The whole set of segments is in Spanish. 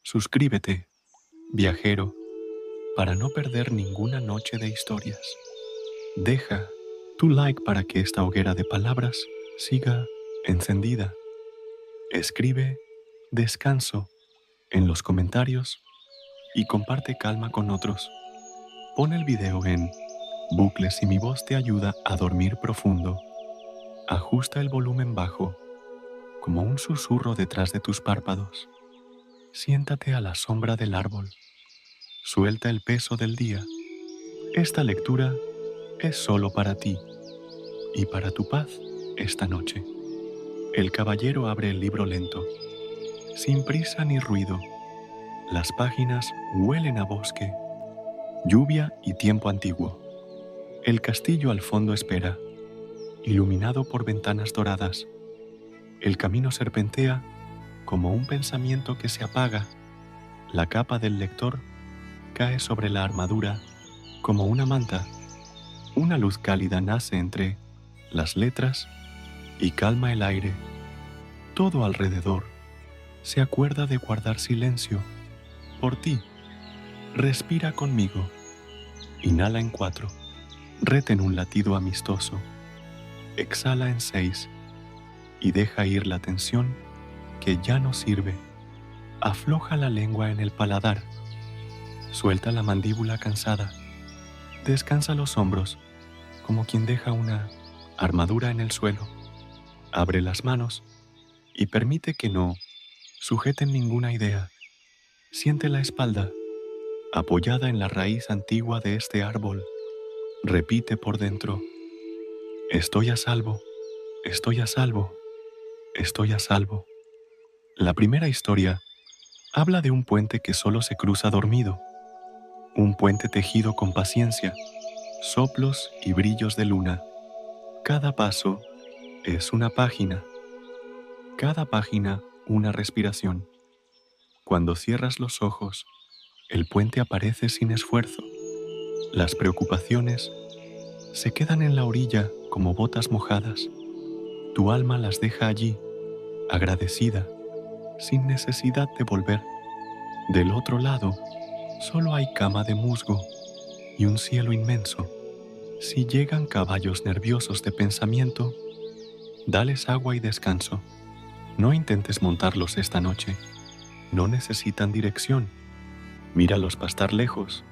Suscríbete, viajero, para no perder ninguna noche de historias. Deja tu like para que esta hoguera de palabras siga encendida. Escribe descanso en los comentarios y comparte calma con otros. Pon el video en bucles y mi voz te ayuda a dormir profundo. Ajusta el volumen bajo, como un susurro detrás de tus párpados. Siéntate a la sombra del árbol. Suelta el peso del día. Esta lectura es solo para ti y para tu paz esta noche. El caballero abre el libro lento, sin prisa ni ruido. Las páginas huelen a bosque, lluvia y tiempo antiguo. El castillo al fondo espera, iluminado por ventanas doradas. El camino serpentea como un pensamiento que se apaga. La capa del lector cae sobre la armadura como una manta. Una luz cálida nace entre las letras y calma el aire. Todo alrededor se acuerda de guardar silencio por ti. Respira conmigo. Inhala en 4. Retén un latido amistoso. Exhala en 6. Y deja ir la tensión que ya no sirve. Afloja la lengua en el paladar. Suelta la mandíbula cansada. Descansa los hombros como quien deja una armadura en el suelo. Abre las manos y permite que no sujeten ninguna idea. Siente la espalda apoyada en la raíz antigua de este árbol. Repite por dentro: estoy a salvo, estoy a salvo, estoy a salvo. La primera historia habla de un puente que solo se cruza dormido. Un puente tejido con paciencia, soplos y brillos de luna. Cada paso es una página. Cada página una respiración. Cuando cierras los ojos, el puente aparece sin esfuerzo. Las preocupaciones se quedan en la orilla como botas mojadas. Tu alma las deja allí, agradecida, sin necesidad de volver. Del otro lado, solo hay cama de musgo y un cielo inmenso. Si llegan caballos nerviosos de pensamiento, dales agua y descanso. No intentes montarlos esta noche. No necesitan dirección. Míralos pastar lejos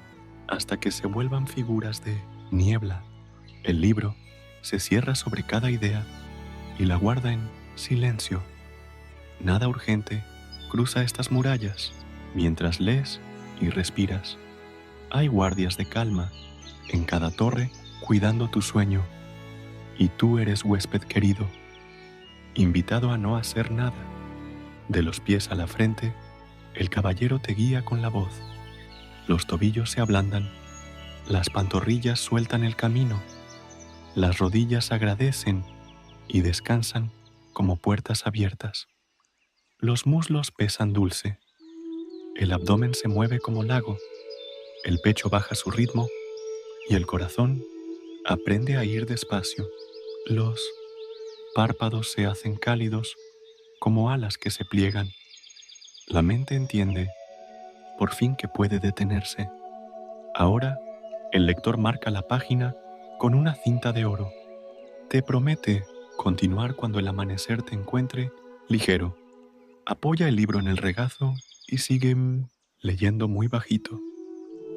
hasta que se vuelvan figuras de niebla. El libro se cierra sobre cada idea y la guarda en silencio. Nada urgente cruza estas murallas mientras lees y respiras. Hay guardias de calma en cada torre cuidando tu sueño, y tú eres huésped querido, invitado a no hacer nada. De los pies a la frente, el caballero te guía con la voz. Los tobillos se ablandan, las pantorrillas sueltan el camino, las rodillas agradecen y descansan como puertas abiertas. Los muslos pesan dulce, el abdomen se mueve como lago, el pecho baja su ritmo y el corazón aprende a ir despacio. Los párpados se hacen cálidos como alas que se pliegan. La mente entiende, por fin, que puede detenerse. Ahora, el lector marca la página con una cinta de oro. Te promete continuar cuando el amanecer te encuentre ligero. Apoya el libro en el regazo y sigue leyendo muy bajito.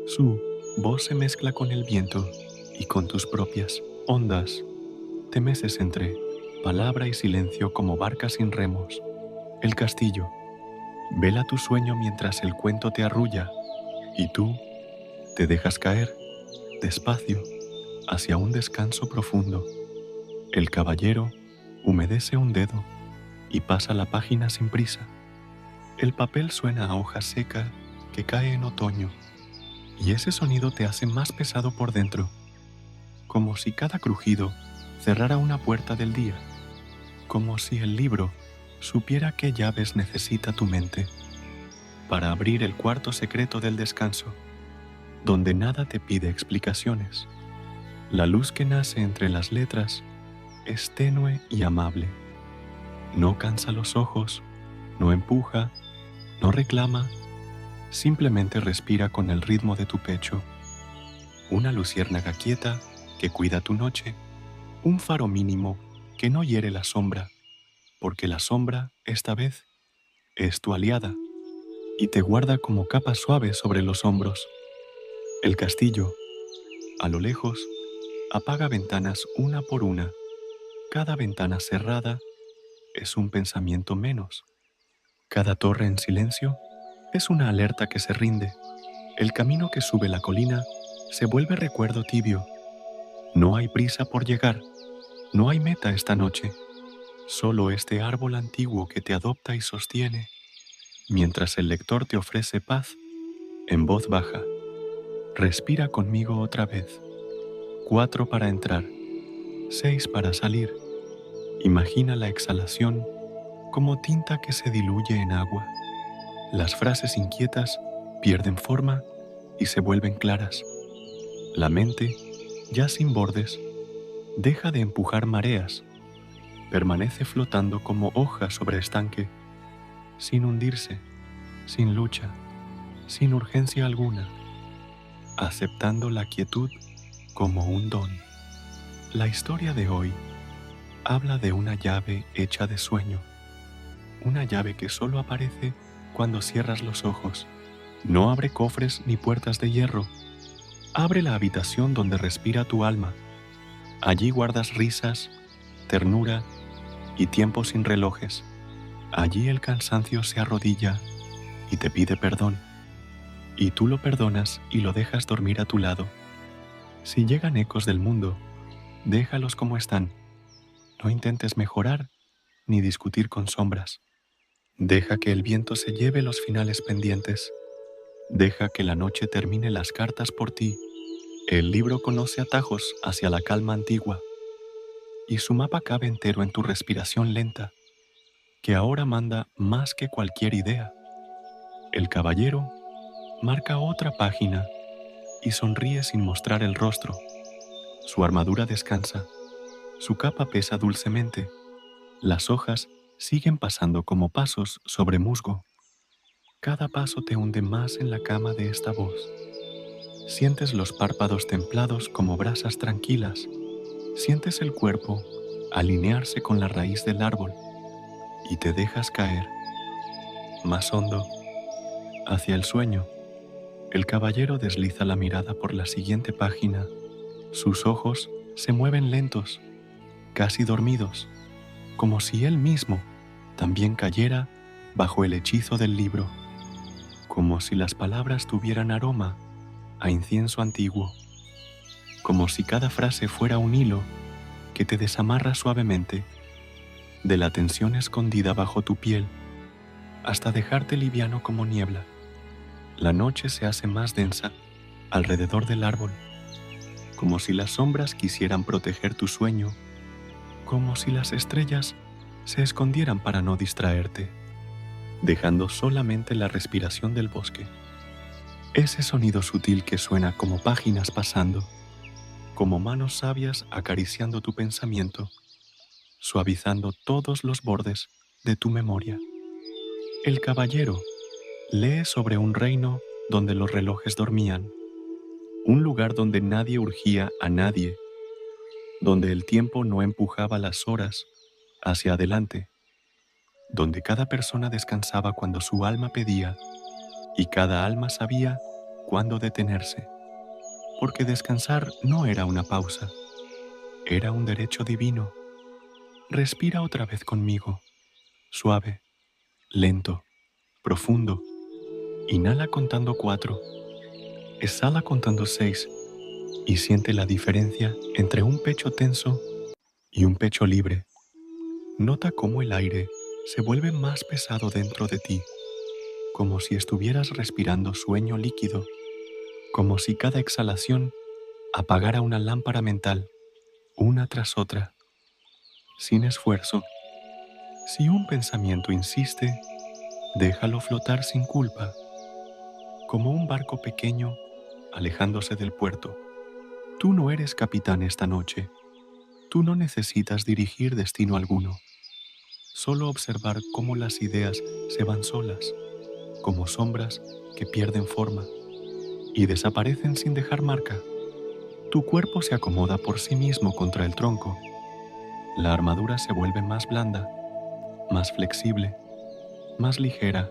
Su voz se mezcla con el viento y con tus propias ondas. Te meces entre palabra y silencio como barca sin remos. El castillo. Vela tu sueño mientras el cuento te arrulla y tú te dejas caer despacio hacia un descanso profundo. El caballero humedece un dedo y pasa la página sin prisa. El papel suena a hoja seca que cae en otoño, y ese sonido te hace más pesado por dentro, como si cada crujido cerrara una puerta del día, como si el libro supiera qué llaves necesita tu mente para abrir el cuarto secreto del descanso, donde nada te pide explicaciones. La luz que nace entre las letras es tenue y amable. No cansa los ojos, no empuja, no reclama, Simplemente respira con el ritmo de tu pecho. Una luciérnaga quieta que cuida tu noche. Un faro mínimo que no hiere la sombra, porque la sombra, esta vez, es tu aliada y te guarda como capa suave sobre los hombros. El castillo, a lo lejos, apaga ventanas una por una. Cada ventana cerrada es un pensamiento menos. Cada torre en silencio es una alerta que se rinde. El camino que sube la colina se vuelve recuerdo tibio. No hay prisa por llegar, no hay meta esta noche, solo este árbol antiguo que te adopta y sostiene, mientras el lector te ofrece paz en voz baja. Respira conmigo otra vez. 4 para entrar, 6 para salir. Imagina la exhalación como tinta que se diluye en agua. Las frases inquietas pierden forma y se vuelven claras. La mente, ya sin bordes, deja de empujar mareas. Permanece flotando como hoja sobre estanque, sin hundirse, sin lucha, sin urgencia alguna, aceptando la quietud como un don. La historia de hoy habla de una llave hecha de sueño, una llave que solo aparece cuando cierras los ojos. No abre cofres ni puertas de hierro, abre la habitación donde respira tu alma. Allí guardas risas, ternura y tiempo sin relojes. Allí el cansancio se arrodilla y te pide perdón, y tú lo perdonas y lo dejas dormir a tu lado. Si llegan ecos del mundo, déjalos como están. No intentes mejorar ni discutir con sombras. Deja que el viento se lleve los finales pendientes. Deja que la noche termine las cartas por ti. El libro conoce atajos hacia la calma antigua, y su mapa cabe entero en tu respiración lenta, que ahora manda más que cualquier idea. El caballero marca otra página y sonríe sin mostrar el rostro. Su armadura descansa, su capa pesa dulcemente, las hojas siguen pasando como pasos sobre musgo. Cada paso te hunde más en la cama de esta voz. Sientes los párpados templados como brasas tranquilas, sientes el cuerpo alinearse con la raíz del árbol y te dejas caer, más hondo, hacia el sueño. El caballero desliza la mirada por la siguiente página. Sus ojos se mueven lentos, casi dormidos, como si él mismo también cayera bajo el hechizo del libro, como si las palabras tuvieran aroma a incienso antiguo, como si cada frase fuera un hilo que te desamarra suavemente de la tensión escondida bajo tu piel hasta dejarte liviano como niebla. La noche se hace más densa alrededor del árbol, como si las sombras quisieran proteger tu sueño, como si las estrellas se escondieran para no distraerte, dejando solamente la respiración del bosque. Ese sonido sutil que suena como páginas pasando, como manos sabias acariciando tu pensamiento, suavizando todos los bordes de tu memoria. El caballero lee sobre un reino donde los relojes dormían, un lugar donde nadie urgía a nadie, donde el tiempo no empujaba las horas hacia adelante, donde cada persona descansaba cuando su alma pedía y cada alma sabía cuándo detenerse, porque descansar no era una pausa, era un derecho divino. Respira otra vez conmigo, suave, lento, profundo. Inhala contando 4, exhala contando 6 y siente la diferencia entre un pecho tenso y un pecho libre. Nota cómo el aire se vuelve más pesado dentro de ti, como si estuvieras respirando sueño líquido, como si cada exhalación apagara una lámpara mental, una tras otra, sin esfuerzo. Si un pensamiento insiste, déjalo flotar sin culpa, como un barco pequeño alejándose del puerto. Tú no eres capitán esta noche. Tú no necesitas dirigir destino alguno, solo observar cómo las ideas se van solas, como sombras que pierden forma y desaparecen sin dejar marca. Tu cuerpo se acomoda por sí mismo contra el tronco. La armadura se vuelve más blanda, más flexible, más ligera,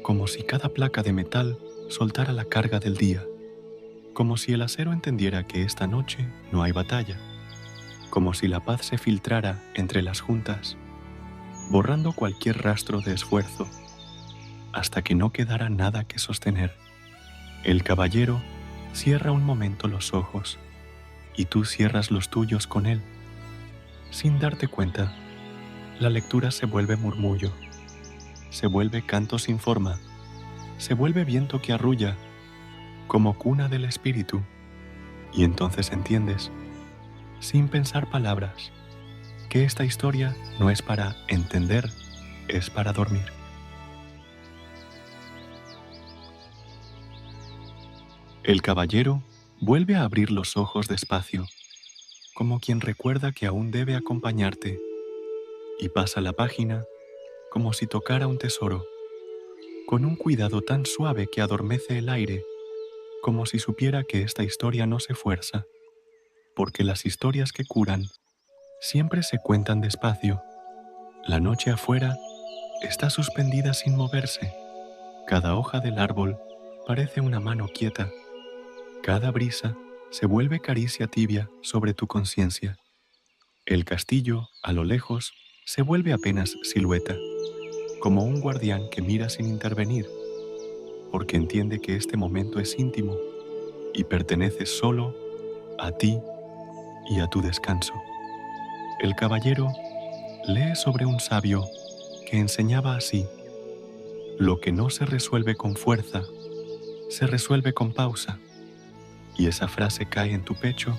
como si cada placa de metal soltara la carga del día, como si el acero entendiera que esta noche no hay batalla, como si la paz se filtrara entre las juntas, borrando cualquier rastro de esfuerzo, hasta que no quedara nada que sostener. El caballero cierra un momento los ojos y tú cierras los tuyos con él. Sin darte cuenta, la lectura se vuelve murmullo, se vuelve canto sin forma, se vuelve viento que arrulla, como cuna del espíritu, y entonces entiendes, sin pensar palabras, que esta historia no es para entender, es para dormir. El caballero vuelve a abrir los ojos despacio, como quien recuerda que aún debe acompañarte, y pasa la página como si tocara un tesoro, con un cuidado tan suave que adormece el aire, como si supiera que esta historia no se fuerza, porque las historias que curan siempre se cuentan despacio. La noche afuera está suspendida sin moverse. Cada hoja del árbol parece una mano quieta. Cada brisa se vuelve caricia tibia sobre tu conciencia. El castillo, a lo lejos, se vuelve apenas silueta, como un guardián que mira sin intervenir, porque entiende que este momento es íntimo y pertenece solo a ti y a tu descanso. El caballero lee sobre un sabio que enseñaba así: lo que no se resuelve con fuerza, se resuelve con pausa. Y esa frase cae en tu pecho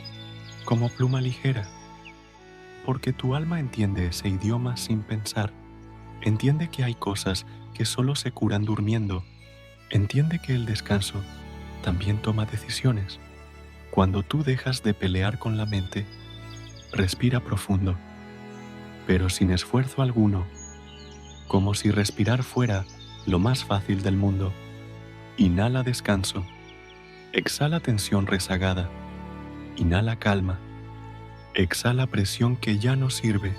como pluma ligera, porque tu alma entiende ese idioma sin pensar. Entiende que hay cosas que solo se curan durmiendo. Entiende que el descanso también toma decisiones. Cuando tú dejas de pelear con la mente, respira profundo, pero sin esfuerzo alguno, como si respirar fuera lo más fácil del mundo. Inhala descanso, exhala tensión rezagada, inhala calma, exhala presión que ya no sirve,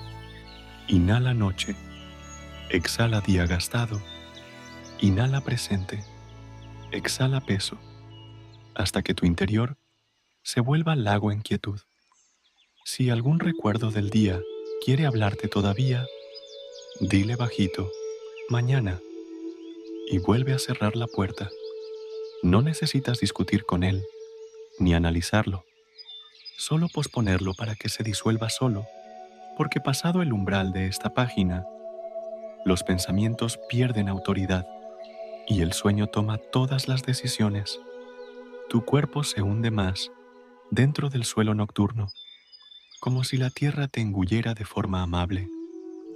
inhala noche, exhala día gastado, inhala presente, exhala peso, hasta que tu interior se vuelva lago en quietud. Si algún recuerdo del día quiere hablarte todavía, dile bajito, mañana, y vuelve a cerrar la puerta. No necesitas discutir con él, ni analizarlo, solo posponerlo para que se disuelva solo, porque pasado el umbral de esta página, los pensamientos pierden autoridad y el sueño toma todas las decisiones. Tu cuerpo se hunde más dentro del suelo nocturno, como si la tierra te engullera de forma amable,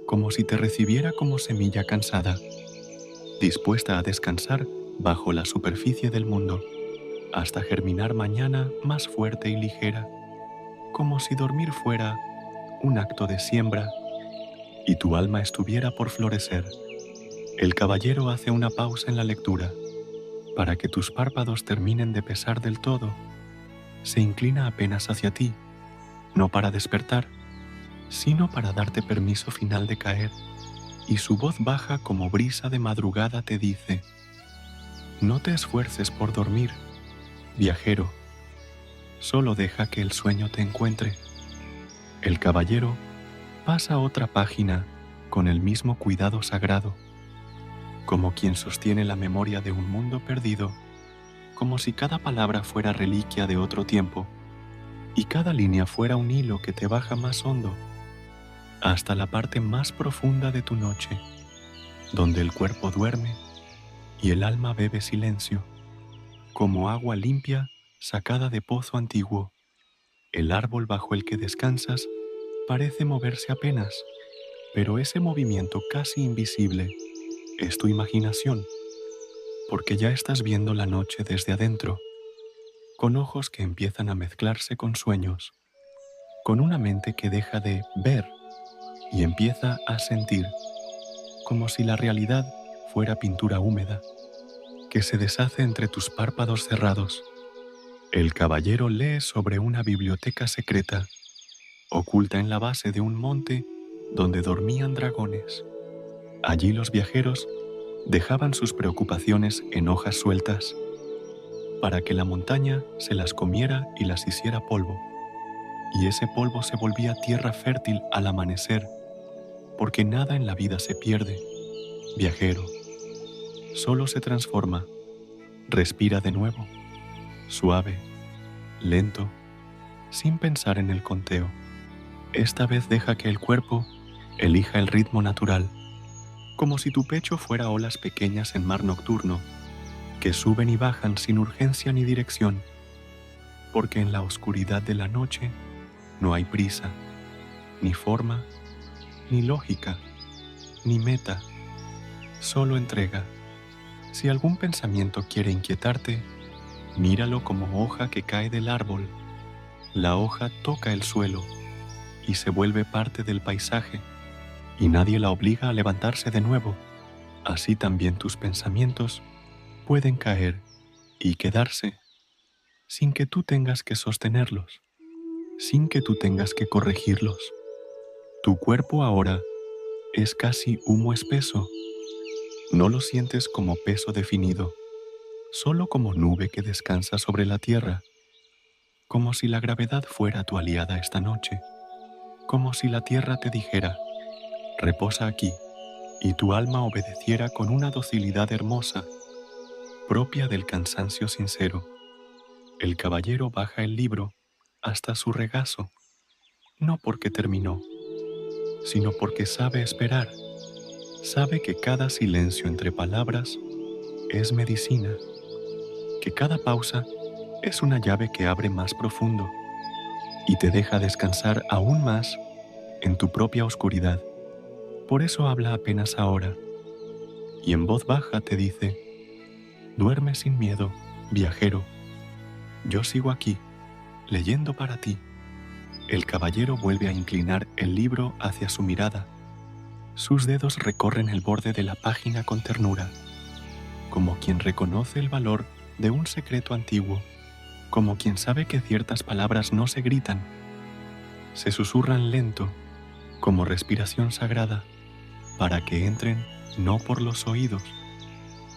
como si te recibiera como semilla cansada, dispuesta a descansar bajo la superficie del mundo, hasta germinar mañana más fuerte y ligera, como si dormir fuera un acto de siembra y tu alma estuviera por florecer. El caballero hace una pausa en la lectura para que tus párpados terminen de pesar del todo. Se inclina apenas hacia ti, no para despertar, sino para darte permiso final de caer, y su voz baja como brisa de madrugada te dice: no te esfuerces por dormir, viajero, solo deja que el sueño te encuentre. El caballero pasa otra página con el mismo cuidado sagrado, como quien sostiene la memoria de un mundo perdido, como si cada palabra fuera reliquia de otro tiempo y cada línea fuera un hilo que te baja más hondo, hasta la parte más profunda de tu noche, donde el cuerpo duerme y el alma bebe silencio, como agua limpia sacada de pozo antiguo. El árbol bajo el que descansas parece moverse apenas, pero ese movimiento casi invisible es tu imaginación, porque ya estás viendo la noche desde adentro, con ojos que empiezan a mezclarse con sueños, con una mente que deja de ver y empieza a sentir, como si la realidad fuera pintura húmeda, que se deshace entre tus párpados cerrados. El caballero lee sobre una biblioteca secreta, oculta en la base de un monte donde dormían dragones. Allí los viajeros dejaban sus preocupaciones en hojas sueltas, para que la montaña se las comiera y las hiciera polvo. Y ese polvo se volvía tierra fértil al amanecer, porque nada en la vida se pierde, viajero. Solo se transforma. Respira de nuevo, suave, lento, sin pensar en el conteo. Esta vez deja que el cuerpo elija el ritmo natural, como si tu pecho fuera olas pequeñas en mar nocturno, que suben y bajan sin urgencia ni dirección, porque en la oscuridad de la noche no hay prisa, ni forma, ni lógica, ni meta, solo entrega. Si algún pensamiento quiere inquietarte, míralo como hoja que cae del árbol. La hoja toca el suelo y se vuelve parte del paisaje, y nadie la obliga a levantarse de nuevo. Así también tus pensamientos pueden caer y quedarse sin que tú tengas que sostenerlos, sin que tú tengas que corregirlos. Tu cuerpo ahora es casi humo espeso. No lo sientes como peso definido, solo como nube que descansa sobre la tierra, como si la gravedad fuera tu aliada esta noche, como si la tierra te dijera, reposa aquí, y tu alma obedeciera con una docilidad hermosa, propia del cansancio sincero. El caballero baja el libro hasta su regazo, no porque terminó, sino porque sabe esperar, sabe que cada silencio entre palabras es medicina, que cada pausa es una llave que abre más profundo y te deja descansar aún más en tu propia oscuridad. Por eso habla apenas ahora, y en voz baja te dice, duerme sin miedo, viajero. Yo sigo aquí, leyendo para ti. El caballero vuelve a inclinar el libro hacia su mirada. Sus dedos recorren el borde de la página con ternura, como quien reconoce el valor de un secreto antiguo, como quien sabe que ciertas palabras no se gritan, se susurran lento, como respiración sagrada, para que entren no por los oídos,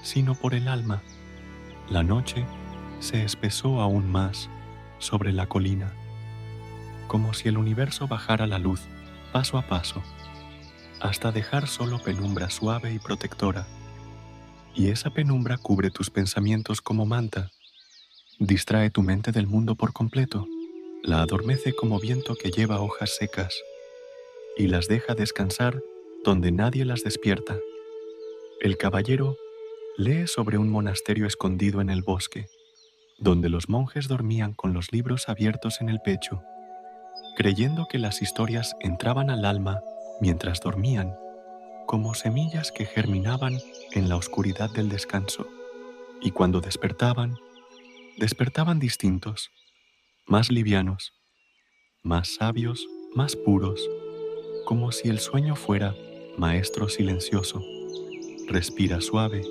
sino por el alma. La noche se espesó aún más sobre la colina, como si el universo bajara la luz paso a paso, hasta dejar solo penumbra suave y protectora. Y esa penumbra cubre tus pensamientos como manta, distrae tu mente del mundo por completo, la adormece como viento que lleva hojas secas, y las deja descansar donde nadie las despierta. El caballero lee sobre un monasterio escondido en el bosque, donde los monjes dormían con los libros abiertos en el pecho, creyendo que las historias entraban al alma mientras dormían, como semillas que germinaban en la oscuridad del descanso, y cuando despertaban distintos, más livianos, más sabios, más puros, como si el sueño fuera maestro silencioso. Respira suave,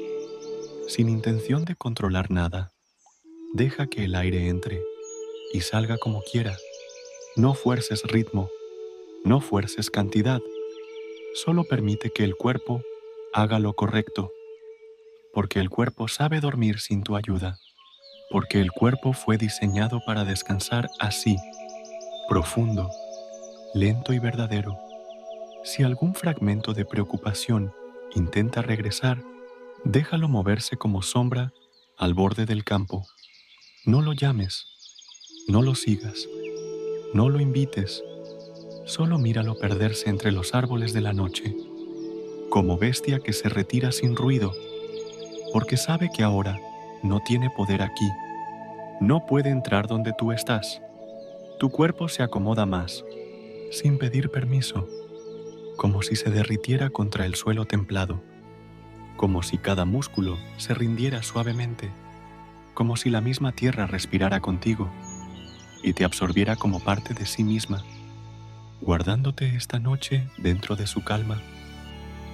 sin intención de controlar nada. Deja que el aire entre y salga como quiera. No fuerces ritmo, no fuerces cantidad. Solo permite que el cuerpo haga lo correcto, porque el cuerpo sabe dormir sin tu ayuda, porque el cuerpo fue diseñado para descansar así, profundo, lento y verdadero. Si algún fragmento de preocupación intenta regresar, déjalo moverse como sombra al borde del campo. No lo llames, no lo sigas, no lo invites, solo míralo perderse entre los árboles de la noche, como bestia que se retira sin ruido, porque sabe que ahora no tiene poder aquí, no puede entrar donde tú estás. Tu cuerpo se acomoda más, sin pedir permiso, como si se derritiera contra el suelo templado, como si cada músculo se rindiera suavemente, como si la misma tierra respirara contigo y te absorbiera como parte de sí misma, guardándote esta noche dentro de su calma,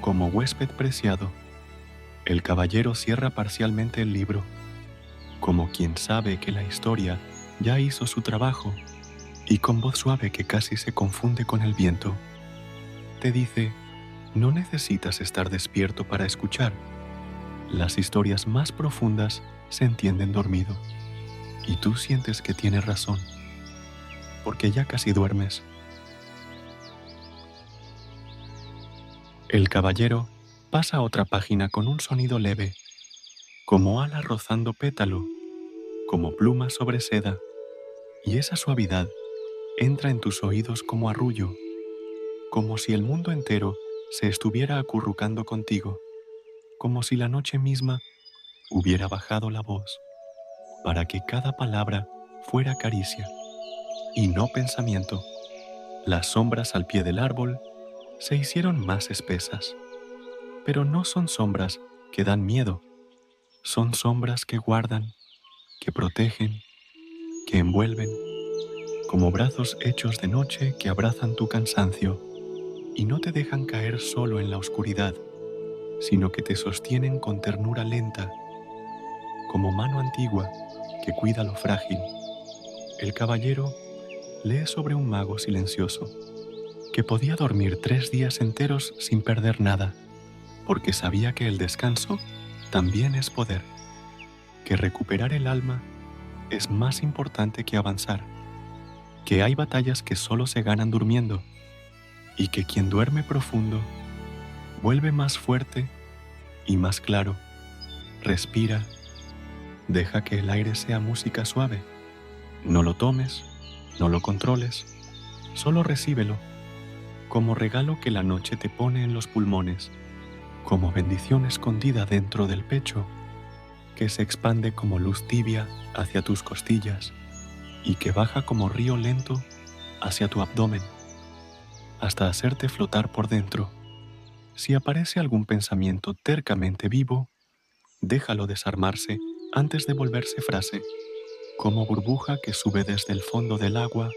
como huésped preciado, El caballero cierra parcialmente el libro, como quien sabe que la historia ya hizo su trabajo, y con voz suave que casi se confunde con el viento, te dice: no necesitas estar despierto para escuchar. Las historias más profundas se entienden dormido, y tú sientes que tienes razón, porque ya casi duermes. El caballero pasa a otra página con un sonido leve, como ala rozando pétalo, como pluma sobre seda, y esa suavidad entra en tus oídos como arrullo, como si el mundo entero se estuviera acurrucando contigo, como si la noche misma hubiera bajado la voz para que cada palabra fuera caricia y no pensamiento. Las sombras al pie del árbol se hicieron más espesas, pero no son sombras que dan miedo, son sombras que guardan, que protegen, que envuelven, como brazos hechos de noche que abrazan tu cansancio y no te dejan caer solo en la oscuridad, sino que te sostienen con ternura lenta, como mano antigua que cuida lo frágil. El caballero lee sobre un mago silencioso que podía dormir 3 días enteros sin perder nada, porque sabía que el descanso también es poder, que recuperar el alma es más importante que avanzar, que hay batallas que solo se ganan durmiendo, y que quien duerme profundo vuelve más fuerte y más claro. Respira, deja que el aire sea música suave. No lo tomes, no lo controles, solo recíbelo, como regalo que la noche te pone en los pulmones, como bendición escondida dentro del pecho, que se expande como luz tibia hacia tus costillas y que baja como río lento hacia tu abdomen, hasta hacerte flotar por dentro. Si aparece algún pensamiento tercamente vivo, déjalo desarmarse antes de volverse frase, como burbuja que sube desde el fondo del agua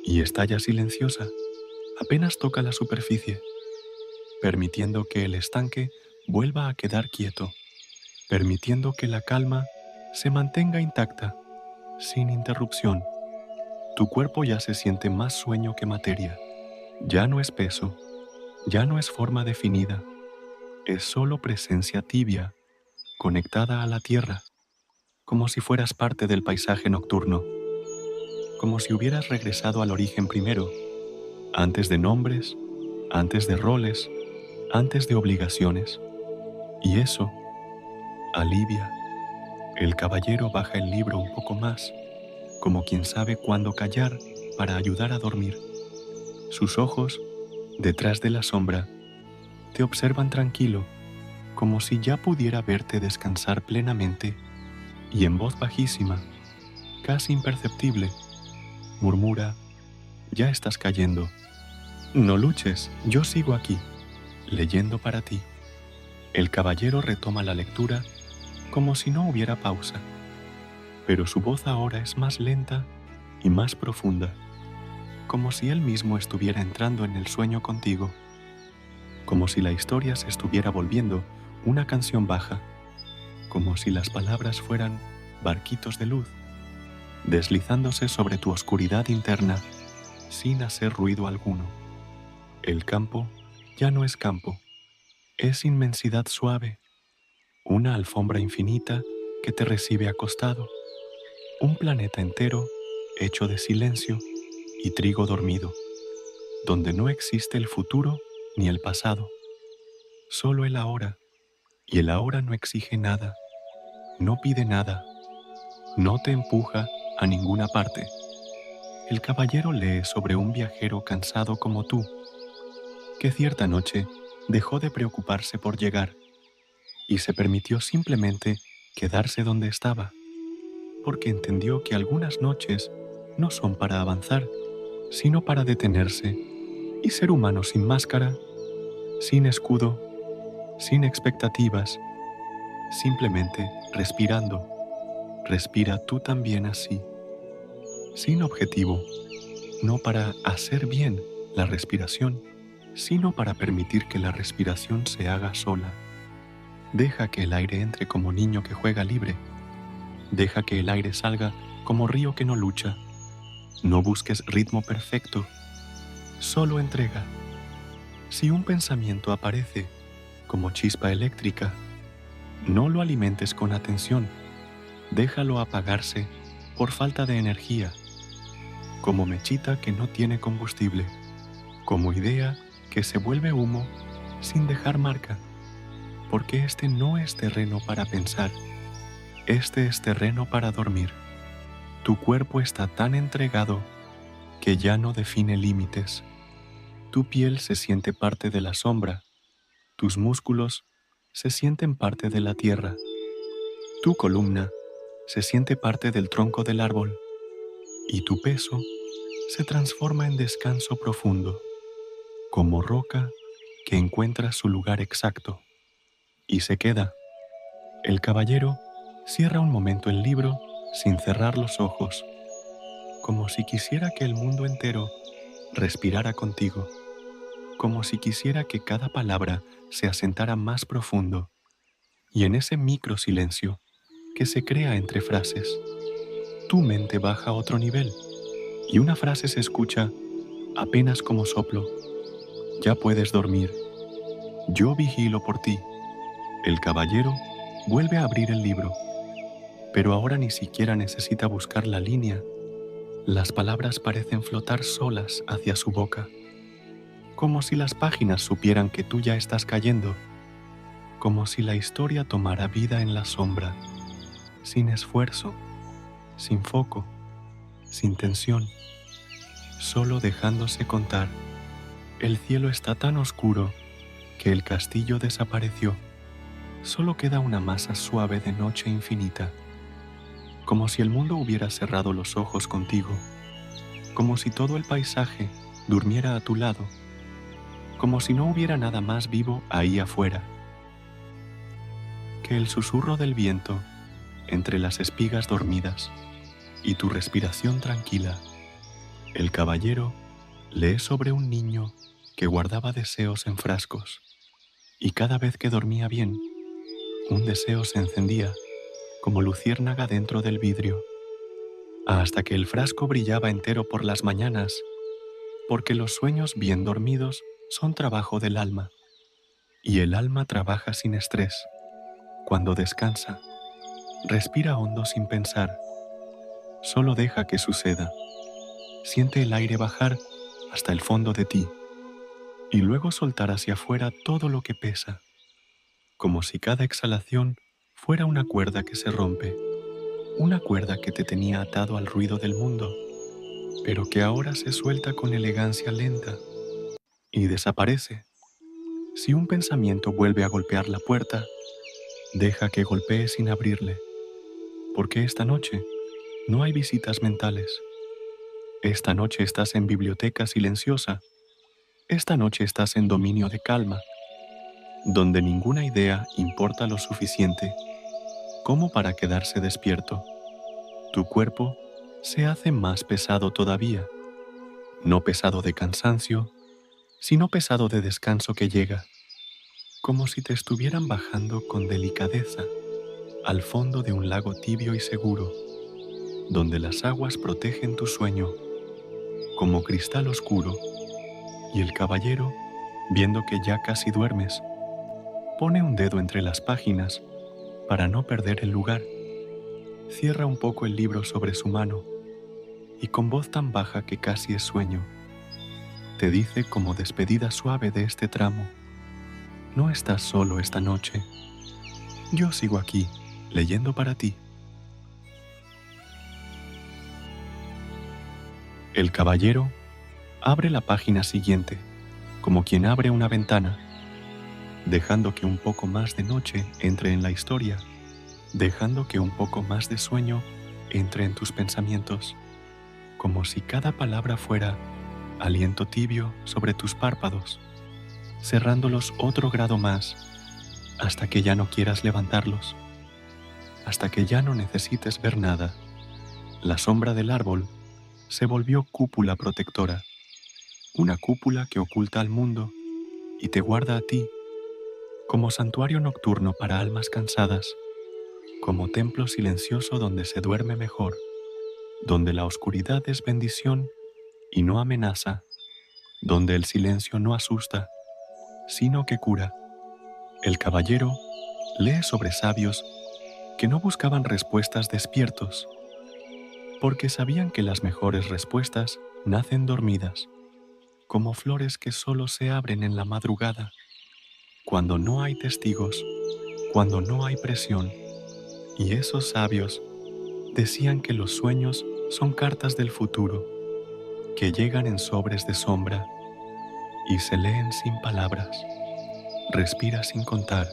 y estalla silenciosa, apenas toca la superficie, permitiendo que el estanque vuelva a quedar quieto, permitiendo que la calma se mantenga intacta, sin interrupción. Tu cuerpo ya se siente más sueño que materia. Ya no es peso, ya no es forma definida, es solo presencia tibia, conectada a la tierra, como si fueras parte del paisaje nocturno, como si hubieras regresado al origen primero, antes de nombres, antes de roles, antes de obligaciones. Y eso alivia. El caballero baja el libro un poco más, como quien sabe cuándo callar para ayudar a dormir. Sus ojos, detrás de la sombra, te observan tranquilo, como si ya pudiera verte descansar plenamente, y en voz bajísima, casi imperceptible, murmura: ya estás cayendo. No luches, yo sigo aquí, leyendo para ti. El caballero retoma la lectura como si no hubiera pausa, pero su voz ahora es más lenta y más profunda, como si él mismo estuviera entrando en el sueño contigo, como si la historia se estuviera volviendo una canción baja, como si las palabras fueran barquitos de luz, deslizándose sobre tu oscuridad interna sin hacer ruido alguno. El campo ya no es campo, es inmensidad suave, una alfombra infinita que te recibe acostado, un planeta entero hecho de silencio y trigo dormido, donde no existe el futuro ni el pasado, solo el ahora, y el ahora no exige nada, no pide nada, no te empuja a ninguna parte. El caballero lee sobre un viajero cansado como tú, que cierta noche dejó de preocuparse por llegar y se permitió simplemente quedarse donde estaba, porque entendió que algunas noches no son para avanzar, sino para detenerse y ser humano sin máscara, sin escudo, sin expectativas, simplemente respirando. Respira tú también así, sin objetivo, no para hacer bien la respiración, sino para permitir que la respiración se haga sola. Deja que el aire entre como niño que juega libre. Deja que el aire salga como río que no lucha. No busques ritmo perfecto, solo entrega. Si un pensamiento aparece como chispa eléctrica, no lo alimentes con atención. Déjalo apagarse por falta de energía, como mechita que no tiene combustible, como idea que se vuelve humo sin dejar marca, porque este no es terreno para pensar, este es terreno para dormir. Tu cuerpo está tan entregado que ya no define límites. Tu piel se siente parte de la sombra, tus músculos se sienten parte de la tierra, tu columna se siente parte del tronco del árbol y tu peso se transforma en descanso profundo, como roca que encuentra su lugar exacto y se queda. El caballero cierra un momento el libro sin cerrar los ojos, como si quisiera que el mundo entero respirara contigo, como si quisiera que cada palabra se asentara más profundo, y en ese micro silencio que se crea entre frases, tu mente baja a otro nivel y una frase se escucha apenas como soplo. Ya puedes dormir. Yo vigilo por ti. El caballero vuelve a abrir el libro, pero ahora ni siquiera necesita buscar la línea. Las palabras parecen flotar solas hacia su boca, como si las páginas supieran que tú ya estás cayendo, como si la historia tomara vida en la sombra, sin esfuerzo, sin foco, sin tensión, solo dejándose contar. El cielo está tan oscuro que el castillo desapareció. Solo queda una masa suave de noche infinita, como si el mundo hubiera cerrado los ojos contigo, como si todo el paisaje durmiera a tu lado, como si no hubiera nada más vivo ahí afuera que el susurro del viento entre las espigas dormidas y tu respiración tranquila. El caballero lee sobre un niño que guardaba deseos en frascos, y cada vez que dormía bien, un deseo se encendía como luciérnaga dentro del vidrio, hasta que el frasco brillaba entero por las mañanas, porque los sueños bien dormidos son trabajo del alma, y el alma trabaja sin estrés. Cuando descansa, respira hondo sin pensar, solo deja que suceda. Siente el aire bajar hasta el fondo de ti, y luego soltar hacia afuera todo lo que pesa, como si cada exhalación fuera una cuerda que se rompe, una cuerda que te tenía atado al ruido del mundo, pero que ahora se suelta con elegancia lenta y desaparece. Si un pensamiento vuelve a golpear la puerta, deja que golpee sin abrirle, porque esta noche no hay visitas mentales. Esta noche estás en biblioteca silenciosa. Esta noche estás en dominio de calma, donde ninguna idea importa lo suficiente como para quedarse despierto. Tu cuerpo se hace más pesado todavía, no pesado de cansancio, sino pesado de descanso que llega, como si te estuvieran bajando con delicadeza al fondo de un lago tibio y seguro, donde las aguas protegen tu sueño, como cristal oscuro, y el caballero, viendo que ya casi duermes, pone un dedo entre las páginas para no perder el lugar. Cierra un poco el libro sobre su mano y con voz tan baja que casi es sueño, te dice como despedida suave de este tramo: no estás solo esta noche. Yo sigo aquí, leyendo para ti. El caballero abre la página siguiente, como quien abre una ventana, dejando que un poco más de noche entre en la historia, dejando que un poco más de sueño entre en tus pensamientos, como si cada palabra fuera aliento tibio sobre tus párpados, cerrándolos otro grado más, hasta que ya no quieras levantarlos, hasta que ya no necesites ver nada. La sombra del árbol se volvió cúpula protectora, una cúpula que oculta al mundo y te guarda a ti, como santuario nocturno para almas cansadas, como templo silencioso donde se duerme mejor, donde la oscuridad es bendición y no amenaza, donde el silencio no asusta, sino que cura. El caballero lee sobre sabios que no buscaban respuestas despiertos, porque sabían que las mejores respuestas nacen dormidas, como flores que solo se abren en la madrugada, cuando no hay testigos, cuando no hay presión. Y esos sabios decían que los sueños son cartas del futuro, que llegan en sobres de sombra y se leen sin palabras. Respira sin contar,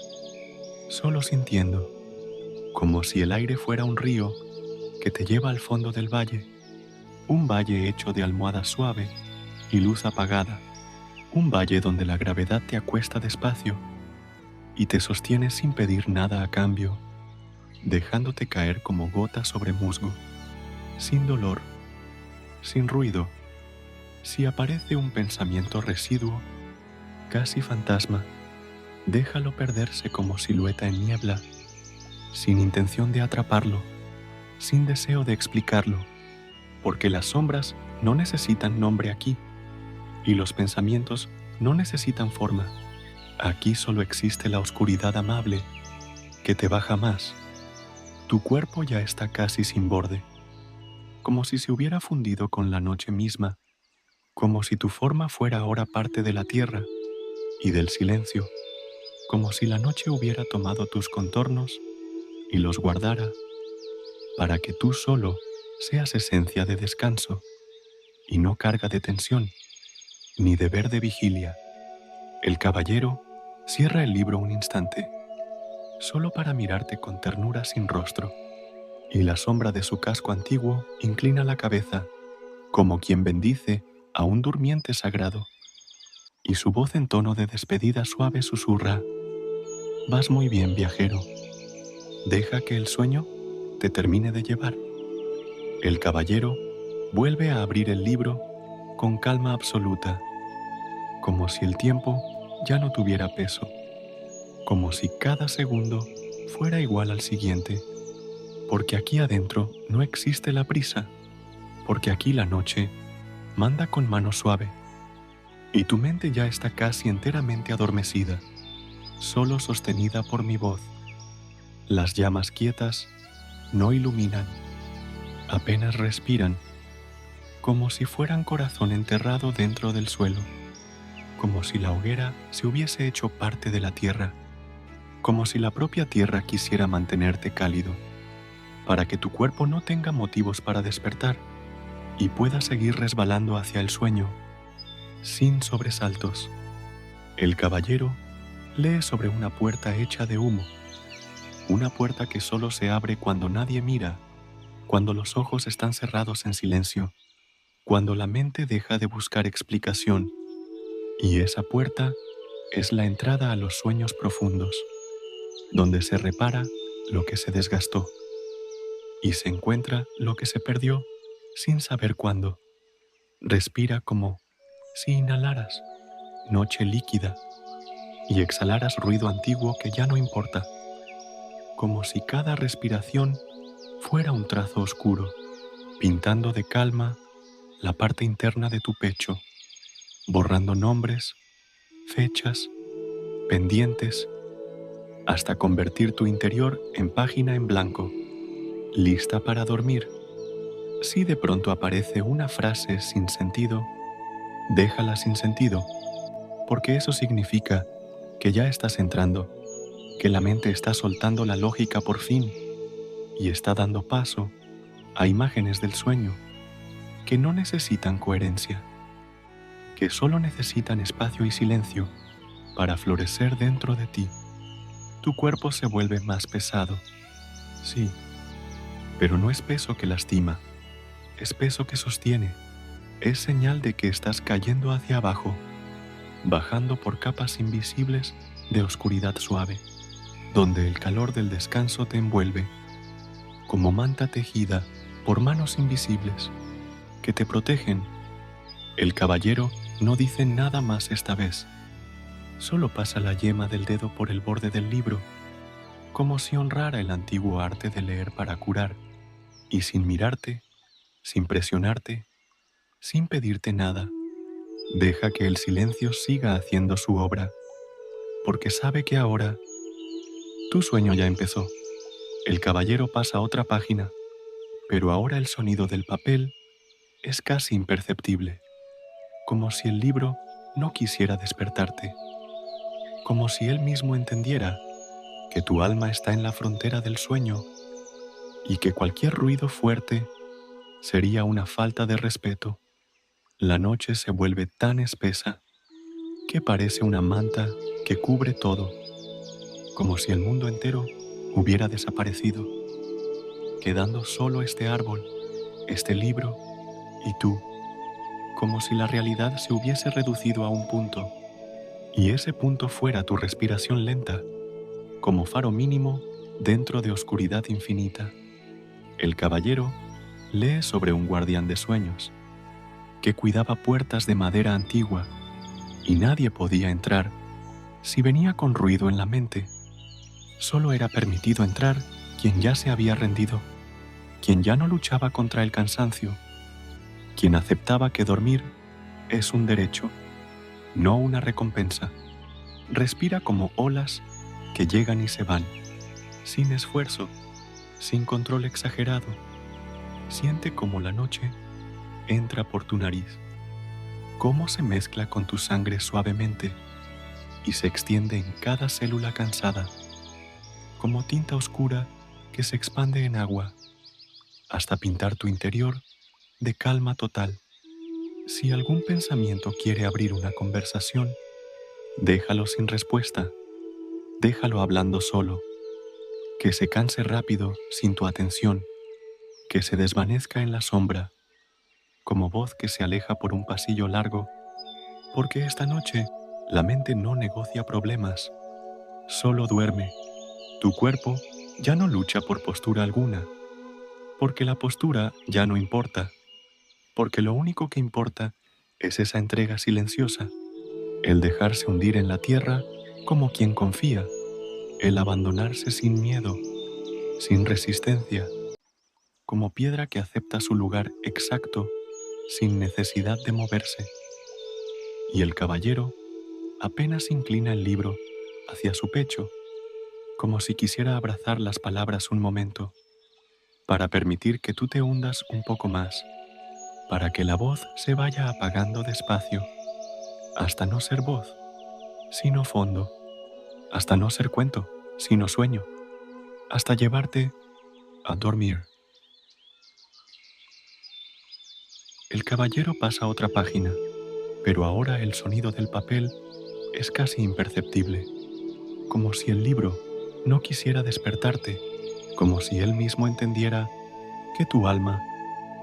solo sintiendo, como si el aire fuera un río que te lleva al fondo del valle, un valle hecho de almohada suave y luz apagada, un valle donde la gravedad te acuesta despacio y te sostiene sin pedir nada a cambio, dejándote caer como gota sobre musgo, sin dolor, sin ruido. Si aparece un pensamiento residuo, casi fantasma, déjalo perderse como silueta en niebla, sin intención de atraparlo, sin deseo de explicarlo, porque las sombras no necesitan nombre aquí, y los pensamientos no necesitan forma. Aquí solo existe la oscuridad amable, que te baja más. Tu cuerpo ya está casi sin borde, como si se hubiera fundido con la noche misma, como si tu forma fuera ahora parte de la tierra y del silencio, como si la noche hubiera tomado tus contornos y los guardara para que tú solo seas esencia de descanso y no carga de tensión, ni deber de vigilia. El caballero cierra el libro un instante, solo para mirarte con ternura sin rostro, y la sombra de su casco antiguo inclina la cabeza, como quien bendice a un durmiente sagrado, y su voz en tono de despedida suave susurra: «Vas muy bien, viajero. Deja que el sueño te termine de llevar». El caballero vuelve a abrir el libro con calma absoluta, como si el tiempo ya no tuviera peso, como si cada segundo fuera igual al siguiente, porque aquí adentro no existe la prisa, porque aquí la noche manda con mano suave, y tu mente ya está casi enteramente adormecida, solo sostenida por mi voz. Las llamas quietas no iluminan, apenas respiran, como si fueran corazón enterrado dentro del suelo, como si la hoguera se hubiese hecho parte de la tierra, como si la propia tierra quisiera mantenerte cálido, para que tu cuerpo no tenga motivos para despertar y pueda seguir resbalando hacia el sueño, sin sobresaltos. El caballero lee sobre una puerta hecha de humo, una puerta que solo se abre cuando nadie mira, cuando los ojos están cerrados en silencio, cuando la mente deja de buscar explicación, y esa puerta es la entrada a los sueños profundos, donde se repara lo que se desgastó y se encuentra lo que se perdió sin saber cuándo. Respira como si inhalaras noche líquida y exhalaras ruido antiguo que ya no importa, como si cada respiración fuera un trazo oscuro, pintando de calma la parte interna de tu pecho, borrando nombres, fechas, pendientes, hasta convertir tu interior en página en blanco, lista para dormir. Si de pronto aparece una frase sin sentido, déjala sin sentido, porque eso significa que ya estás entrando, que la mente está soltando la lógica por fin y está dando paso a imágenes del sueño que no necesitan coherencia, que solo necesitan espacio y silencio para florecer dentro de ti. Tu cuerpo se vuelve más pesado, sí, pero no es peso que lastima, es peso que sostiene, es señal de que estás cayendo hacia abajo, bajando por capas invisibles de oscuridad suave, donde el calor del descanso te envuelve, como manta tejida por manos invisibles que te protegen. El caballero no dice nada más esta vez, Solo pasa la yema del dedo por el borde del libro, como si honrara el antiguo arte de leer para curar, y sin mirarte, sin presionarte, sin pedirte nada, deja que el silencio siga haciendo su obra, porque sabe que ahora tu sueño ya empezó. El caballero pasa a otra página, pero ahora el sonido del papel es casi imperceptible, como si el libro no quisiera despertarte, como si él mismo entendiera que tu alma está en la frontera del sueño y que cualquier ruido fuerte sería una falta de respeto. La noche se vuelve tan espesa que parece una manta que cubre todo, como si el mundo entero hubiera desaparecido, quedando solo este árbol, este libro y tú, como si la realidad se hubiese reducido a un punto, y ese punto fuera tu respiración lenta, como faro mínimo dentro de oscuridad infinita. El caballero lee sobre un guardián de sueños, que cuidaba puertas de madera antigua, y nadie podía entrar si venía con ruido en la mente. Solo era permitido entrar quien ya se había rendido, quien ya no luchaba contra el cansancio, quien aceptaba que dormir es un derecho, no una recompensa. Respira como olas que llegan y se van, sin esfuerzo, sin control exagerado. Siente cómo la noche entra por tu nariz, cómo se mezcla con tu sangre suavemente y se extiende en cada célula cansada, como tinta oscura que se expande en agua, hasta pintar tu interior de calma total. Si algún pensamiento quiere abrir una conversación, déjalo sin respuesta, déjalo hablando solo, que se canse rápido sin tu atención, que se desvanezca en la sombra, como voz que se aleja por un pasillo largo, porque esta noche la mente no negocia problemas, solo duerme. Tu cuerpo ya no lucha por postura alguna, porque la postura ya no importa, porque lo único que importa es esa entrega silenciosa, el dejarse hundir en la tierra como quien confía, el abandonarse sin miedo, sin resistencia, como piedra que acepta su lugar exacto sin necesidad de moverse. Y el caballero apenas inclina el libro hacia su pecho, como si quisiera abrazar las palabras un momento, para permitir que tú te hundas un poco más, para que la voz se vaya apagando despacio, hasta no ser voz, sino fondo, hasta no ser cuento, sino sueño, hasta llevarte a dormir. El caballero pasa a otra página, pero ahora el sonido del papel es casi imperceptible, como si el libro no quisiera despertarte, como si él mismo entendiera que tu alma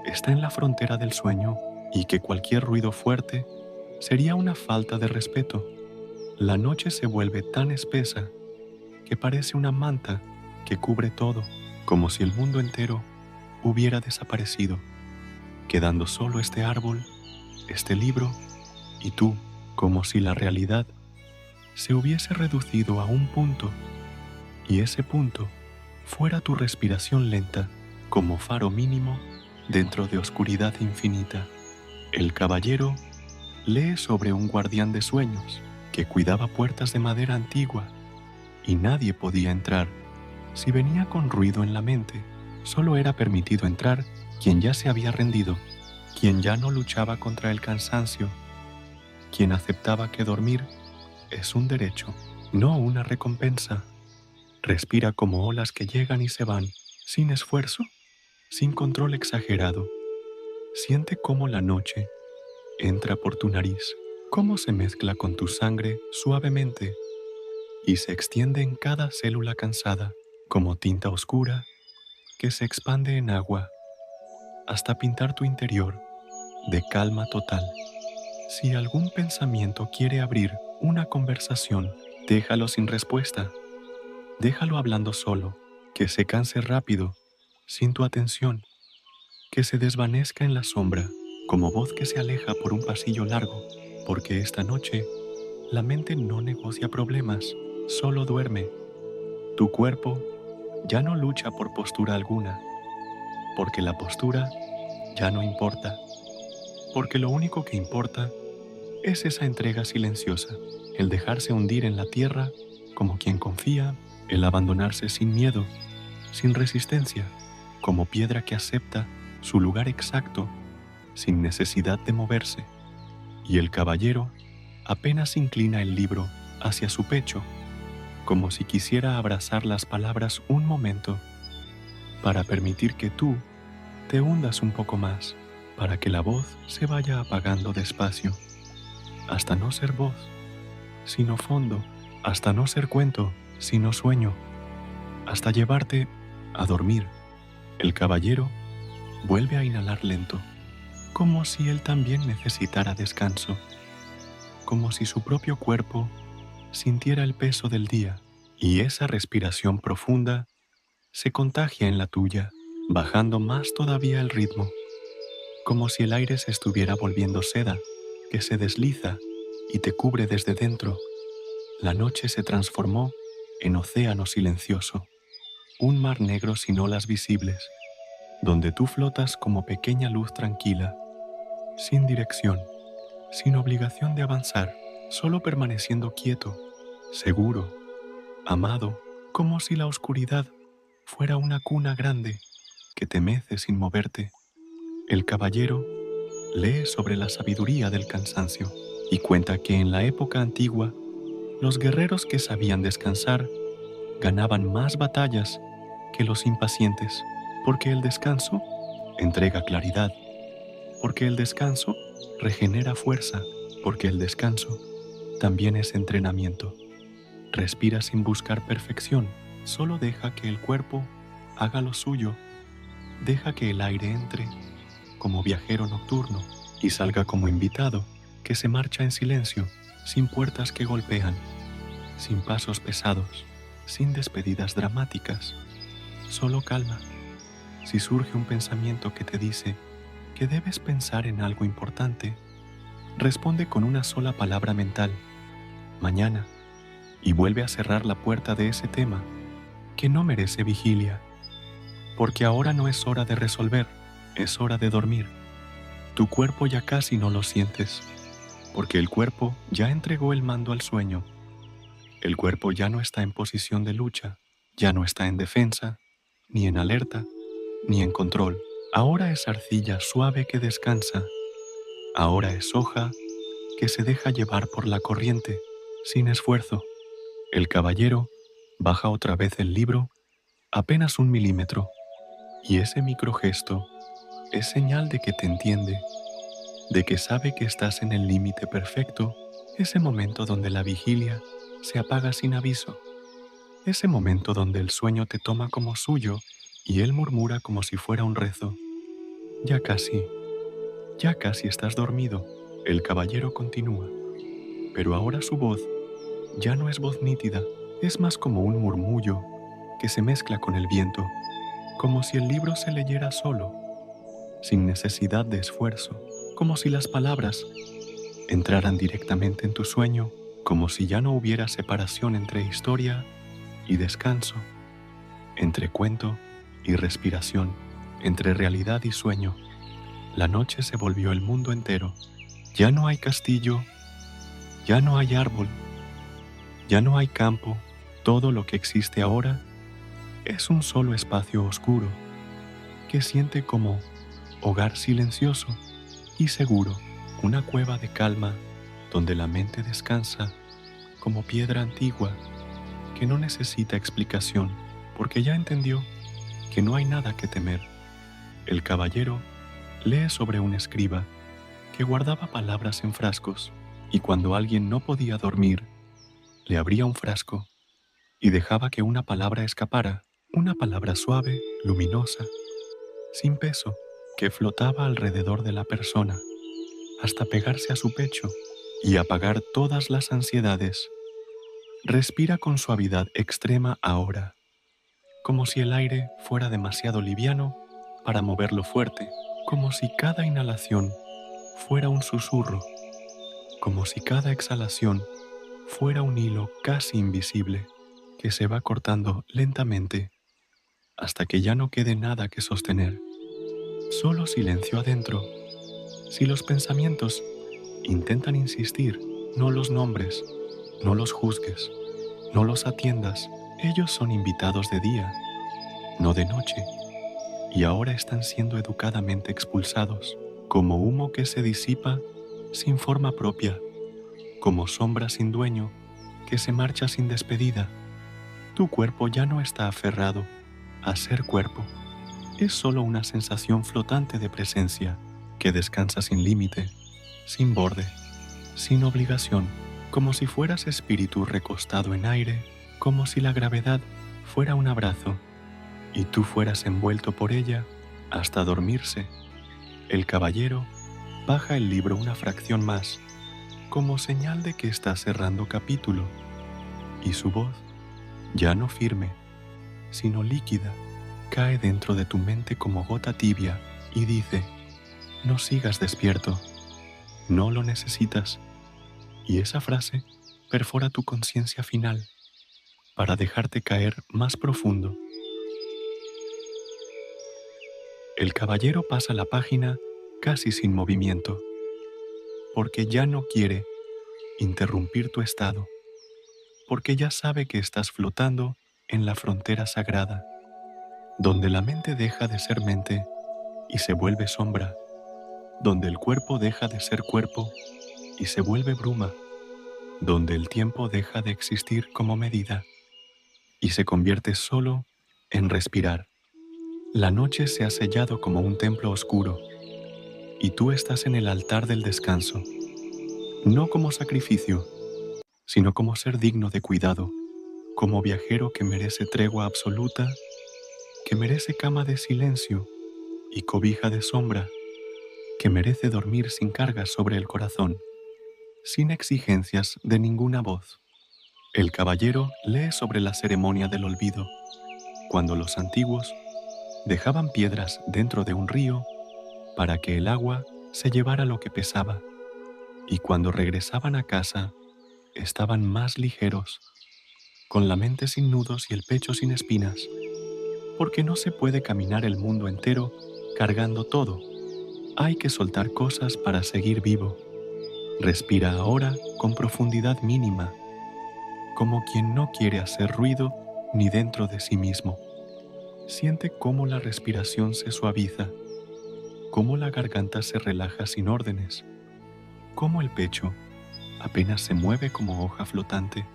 está en la frontera del sueño y que cualquier ruido fuerte sería una falta de respeto. La noche se vuelve tan espesa que parece una manta que cubre todo, como si el mundo entero hubiera desaparecido, quedando solo este árbol, este libro y tú, como si la realidad se hubiese reducido a un punto, y ese punto fuera tu respiración lenta como faro mínimo dentro de oscuridad infinita. El caballero lee sobre un guardián de sueños que cuidaba puertas de madera antigua y nadie podía entrar. Si venía con ruido en la mente, solo era permitido entrar quien ya se había rendido, quien ya no luchaba contra el cansancio, quien aceptaba que dormir es un derecho, no una recompensa. Respira como olas que llegan y se van, sin esfuerzo, sin control exagerado. Siente cómo la noche entra por tu nariz, cómo se mezcla con tu sangre suavemente y se extiende en cada célula cansada, como tinta oscura que se expande en agua, hasta pintar tu interior de calma total. Si algún pensamiento quiere abrir una conversación, déjalo sin respuesta. Déjalo hablando solo, que se canse rápido, sin tu atención, que se desvanezca en la sombra, como voz que se aleja por un pasillo largo, porque esta noche La mente no negocia problemas, solo duerme. Tu cuerpo ya no lucha por postura alguna, porque la postura ya no importa, porque lo único que importa es esa entrega silenciosa, el dejarse hundir en la tierra como quien confía, el abandonarse sin miedo, sin resistencia, como piedra que acepta su lugar exacto, sin necesidad de moverse. Y el caballero apenas inclina el libro hacia su pecho, como si quisiera abrazar las palabras un momento, para permitir que tú te hundas un poco más, para que la voz se vaya apagando despacio, hasta no ser voz, sino fondo, hasta no ser cuento, sino sueño, hasta llevarte a dormir. El caballero vuelve a inhalar lento, como si él también necesitara descanso, como si su propio cuerpo sintiera el peso del día, y esa respiración profunda se contagia en la tuya, bajando más todavía el ritmo, como si el aire se estuviera volviendo seda, que se desliza y te cubre desde dentro. La noche se transformó en océano silencioso, un mar negro sin olas visibles, donde tú flotas como pequeña luz tranquila, sin dirección, sin obligación de avanzar, solo permaneciendo quieto, seguro, amado, como si la oscuridad fuera una cuna grande que te mece sin moverte. El caballero lee sobre la sabiduría del cansancio y cuenta que en la época antigua los guerreros que sabían descansar ganaban más batallas que los impacientes, porque el descanso entrega claridad, porque el descanso regenera fuerza, porque el descanso también es entrenamiento. Respira sin buscar perfección, solo deja que el cuerpo haga lo suyo, deja que el aire entre como viajero nocturno y salga como invitado que se marcha en silencio, sin puertas que golpean, sin pasos pesados, sin despedidas dramáticas, solo calma. Si surge un pensamiento que te dice que debes pensar en algo importante, responde con una sola palabra mental, mañana, y vuelve a cerrar la puerta de ese tema que no merece vigilia, porque ahora no es hora de resolver, es hora de dormir. Tu cuerpo ya casi no lo sientes, porque el cuerpo ya entregó el mando al sueño. El cuerpo ya no está en posición de lucha, ya no está en defensa, ni en alerta, ni en control. Ahora es arcilla suave que descansa, ahora es hoja que se deja llevar por la corriente, sin esfuerzo. El caballero baja otra vez el libro, apenas 1 milímetro, y ese microgesto es señal de que te entiende, de que sabe que estás en el límite perfecto, ese momento donde la vigilia se apaga sin aviso, ese momento donde el sueño te toma como suyo y él murmura como si fuera un rezo. Ya casi estás dormido. El caballero continúa, pero ahora su voz ya no es voz nítida, es más como un murmullo que se mezcla con el viento, como si el libro se leyera solo, sin necesidad de esfuerzo, como si las palabras entraran directamente en tu sueño, como si ya no hubiera separación entre historia y descanso, entre cuento y respiración, entre realidad y sueño. La noche se volvió el mundo entero. Ya no hay castillo, ya no hay árbol, ya no hay campo. Todo lo que existe ahora es un solo espacio oscuro que siente como hogar silencioso y seguro, una cueva de calma donde la mente descansa como piedra antigua que no necesita explicación porque ya entendió que no hay nada que temer. El caballero lee sobre un escriba que guardaba palabras en frascos y cuando alguien no podía dormir, le abría un frasco y dejaba que una palabra escapara, una palabra suave, luminosa, sin peso, que flotaba alrededor de la persona, hasta pegarse a su pecho y apagar todas las ansiedades. Respira con suavidad extrema ahora, como si el aire fuera demasiado liviano para moverlo fuerte, como si cada inhalación fuera un susurro, como si cada exhalación fuera un hilo casi invisible que se va cortando lentamente hasta que ya no quede nada que sostener. Solo silencio adentro. Si los pensamientos intentan insistir, no los nombres, no los juzgues, no los atiendas. Ellos son invitados de día, no de noche, y ahora están siendo educadamente expulsados, como humo que se disipa sin forma propia, como sombra sin dueño que se marcha sin despedida. Tu cuerpo ya no está aferrado a ser cuerpo, es solo una sensación flotante de presencia que descansa sin límite, sin borde, sin obligación, como si fueras espíritu recostado en aire, como si la gravedad fuera un abrazo y tú fueras envuelto por ella hasta dormirse. El caballero baja el libro una fracción más, como señal de que está cerrando capítulo, y su voz, ya no firme, sino líquida, cae dentro de tu mente como gota tibia y dice: no sigas despierto, no lo necesitas. Y esa frase perfora tu conciencia final para dejarte caer más profundo. El caballero pasa la página casi sin movimiento, porque ya no quiere interrumpir tu estado, porque ya sabe que estás flotando en la frontera sagrada, donde la mente deja de ser mente y se vuelve sombra, donde el cuerpo deja de ser cuerpo y se vuelve bruma, donde el tiempo deja de existir como medida y se convierte solo en respirar. La noche se ha sellado como un templo oscuro y tú estás en el altar del descanso, no como sacrificio, sino como ser digno de cuidado, como viajero que merece tregua absoluta, que merece cama de silencio y cobija de sombra, que merece dormir sin cargas sobre el corazón, sin exigencias de ninguna voz. El caballero lee sobre la ceremonia del olvido, cuando los antiguos dejaban piedras dentro de un río para que el agua se llevara lo que pesaba, y cuando regresaban a casa estaban más ligeros, con la mente sin nudos y el pecho sin espinas, porque no se puede caminar el mundo entero cargando todo. Hay que soltar cosas para seguir vivo. Respira ahora con profundidad mínima, como quien no quiere hacer ruido ni dentro de sí mismo. Siente cómo la respiración se suaviza, cómo la garganta se relaja sin órdenes, cómo el pecho apenas se mueve como hoja flotante,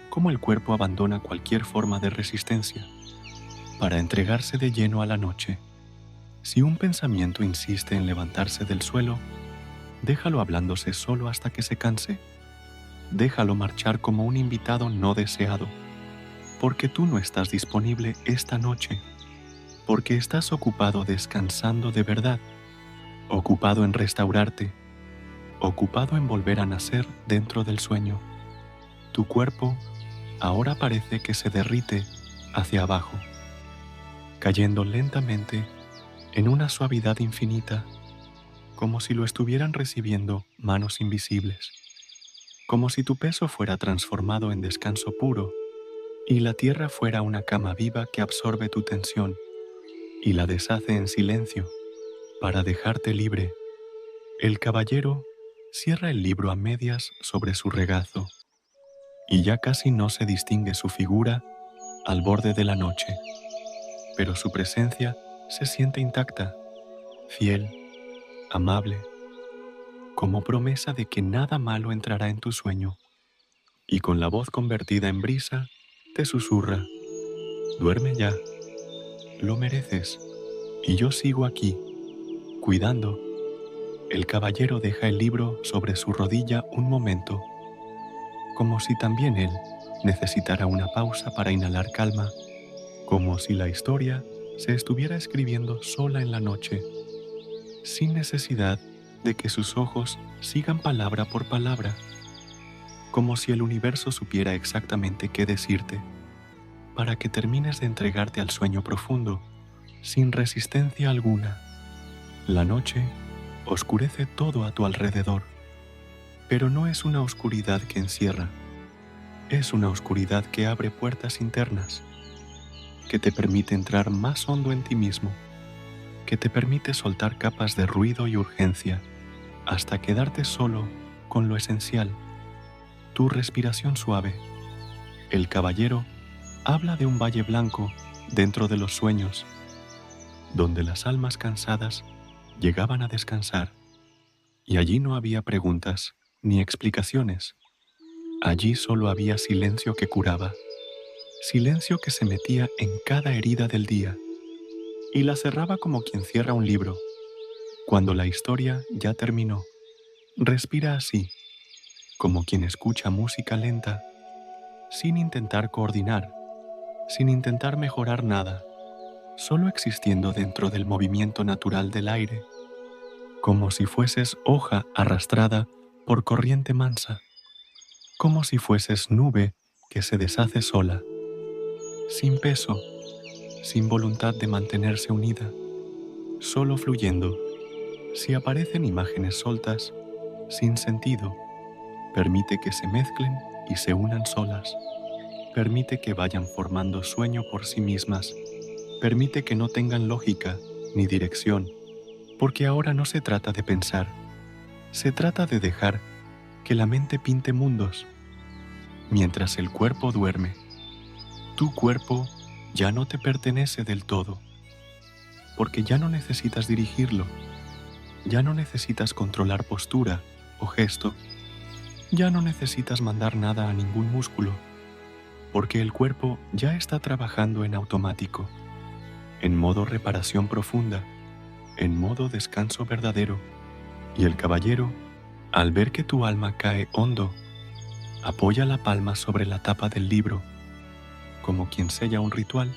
cómo el cuerpo abandona cualquier forma de resistencia para entregarse de lleno a la noche. Si un pensamiento insiste en levantarse del suelo, déjalo hablándose solo hasta que se canse. Déjalo marchar como un invitado no deseado, porque tú no estás disponible esta noche, porque estás ocupado descansando de verdad, ocupado en restaurarte, ocupado en volver a nacer dentro del sueño. Tu cuerpo ahora parece que se derrite hacia abajo, cayendo lentamente en una suavidad infinita, como si lo estuvieran recibiendo manos invisibles, como si tu peso fuera transformado en descanso puro y la tierra fuera una cama viva que absorbe tu tensión y la deshace en silencio para dejarte libre. El caballero cierra el libro a medias sobre su regazo y ya casi no se distingue su figura al borde de la noche, pero su presencia se siente intacta, fiel, amable, como promesa de que nada malo entrará en tu sueño, y con la voz convertida en brisa te susurra: duerme ya, lo mereces, y yo sigo aquí, cuidando. El caballero deja el libro sobre su rodilla un momento, como si también él necesitara una pausa para inhalar calma, como si la historia se estuviera escribiendo sola en la noche, sin necesidad de que sus ojos sigan palabra por palabra, como si el universo supiera exactamente qué decirte, para que termines de entregarte al sueño profundo, sin resistencia alguna. La noche oscurece todo a tu alrededor, pero no es una oscuridad que encierra, Es una oscuridad que abre puertas internas, que te permite entrar más hondo en ti mismo, que te permite soltar capas de ruido y urgencia hasta quedarte solo con lo esencial, tu respiración suave. El caballero habla de un valle blanco dentro de los sueños, donde las almas cansadas llegaban a descansar, y allí no había preguntas ni explicaciones. Allí solo había silencio que curaba, silencio que se metía en cada herida del día y la cerraba como quien cierra un libro. Cuando la historia ya terminó, respira así, como quien escucha música lenta, sin intentar coordinar, sin intentar mejorar nada, solo existiendo dentro del movimiento natural del aire, como si fueses hoja arrastrada por corriente mansa, como si fueses nube que se deshace sola, sin peso, sin voluntad de mantenerse unida, solo fluyendo. Si aparecen imágenes soltas, sin sentido, permite que se mezclen y se unan solas. Permite que vayan formando sueño por sí mismas. Permite que no tengan lógica ni dirección, porque ahora no se trata de pensar, se trata de dejar que la mente pinte mundos, mientras el cuerpo duerme. Tu cuerpo ya no te pertenece del todo, porque ya no necesitas dirigirlo, ya no necesitas controlar postura o gesto, ya no necesitas mandar nada a ningún músculo, porque el cuerpo ya está trabajando en automático, en modo reparación profunda, en modo descanso verdadero. Y el caballero, al ver que tu alma cae hondo, apoya la palma sobre la tapa del libro, como quien sella un ritual,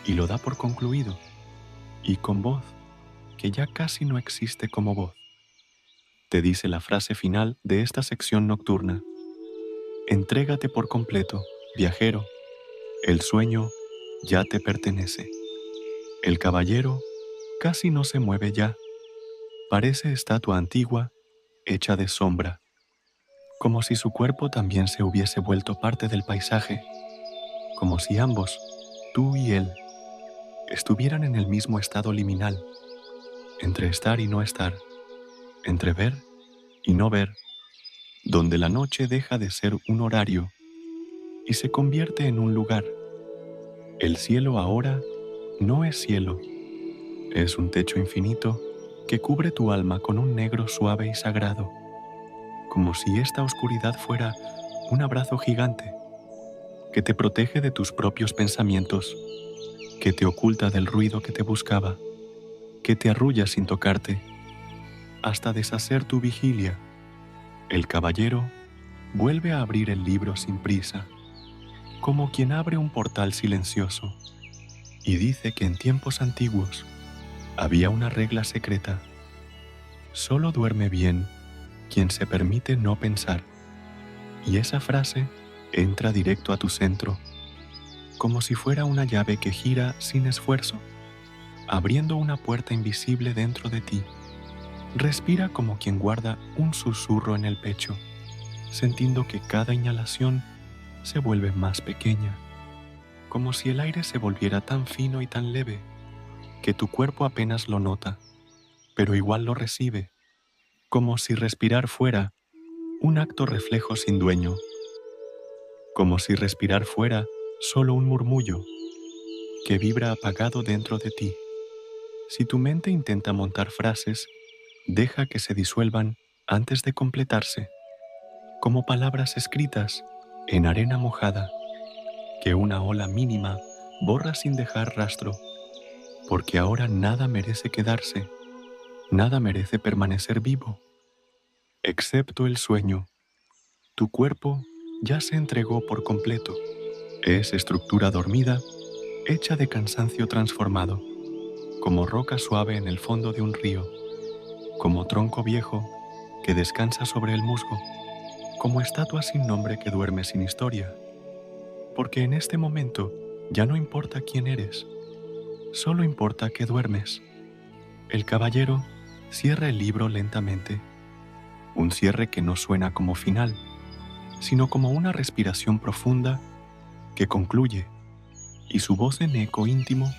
y lo da por concluido, y con voz, que ya casi no existe como voz, te dice la frase final de esta sección nocturna: entrégate por completo, viajero, el sueño ya te pertenece. El caballero casi no se mueve ya, parece estatua antigua, hecha de sombra, como si su cuerpo también se hubiese vuelto parte del paisaje, como si ambos, tú y él, estuvieran en el mismo estado liminal, entre estar y no estar, entre ver y no ver, donde la noche deja de ser un horario y se convierte en un lugar. El cielo ahora no es cielo, es un techo infinito que cubre tu alma con un negro suave y sagrado, como si esta oscuridad fuera un abrazo gigante que te protege de tus propios pensamientos, que te oculta del ruido que te buscaba, que te arrulla sin tocarte, hasta deshacer tu vigilia. El caballero vuelve a abrir el libro sin prisa, como quien abre un portal silencioso, y dice que en tiempos antiguos había una regla secreta: solo duerme bien quien se permite no pensar. Y esa frase entra directo a tu centro, como si fuera una llave que gira sin esfuerzo, abriendo una puerta invisible dentro de ti. Respira como quien guarda un susurro en el pecho, sintiendo que cada inhalación se vuelve más pequeña, como si el aire se volviera tan fino y tan leve que tu cuerpo apenas lo nota, pero igual lo recibe, como si respirar fuera un acto reflejo sin dueño, como si respirar fuera solo un murmullo que vibra apagado dentro de ti. Si tu mente intenta montar frases, deja que se disuelvan antes de completarse, como palabras escritas en arena mojada, que una ola mínima borra sin dejar rastro, porque ahora nada merece quedarse, nada merece permanecer vivo, excepto el sueño. Tu cuerpo ya se entregó por completo. Es estructura dormida, hecha de cansancio transformado, como roca suave en el fondo de un río, como tronco viejo que descansa sobre el musgo, como estatua sin nombre que duerme sin historia. Porque en este momento ya no importa quién eres, solo importa que duermes. El caballero cierra el libro lentamente, un cierre que no suena como final, sino como una respiración profunda que concluye, y su voz en eco íntimo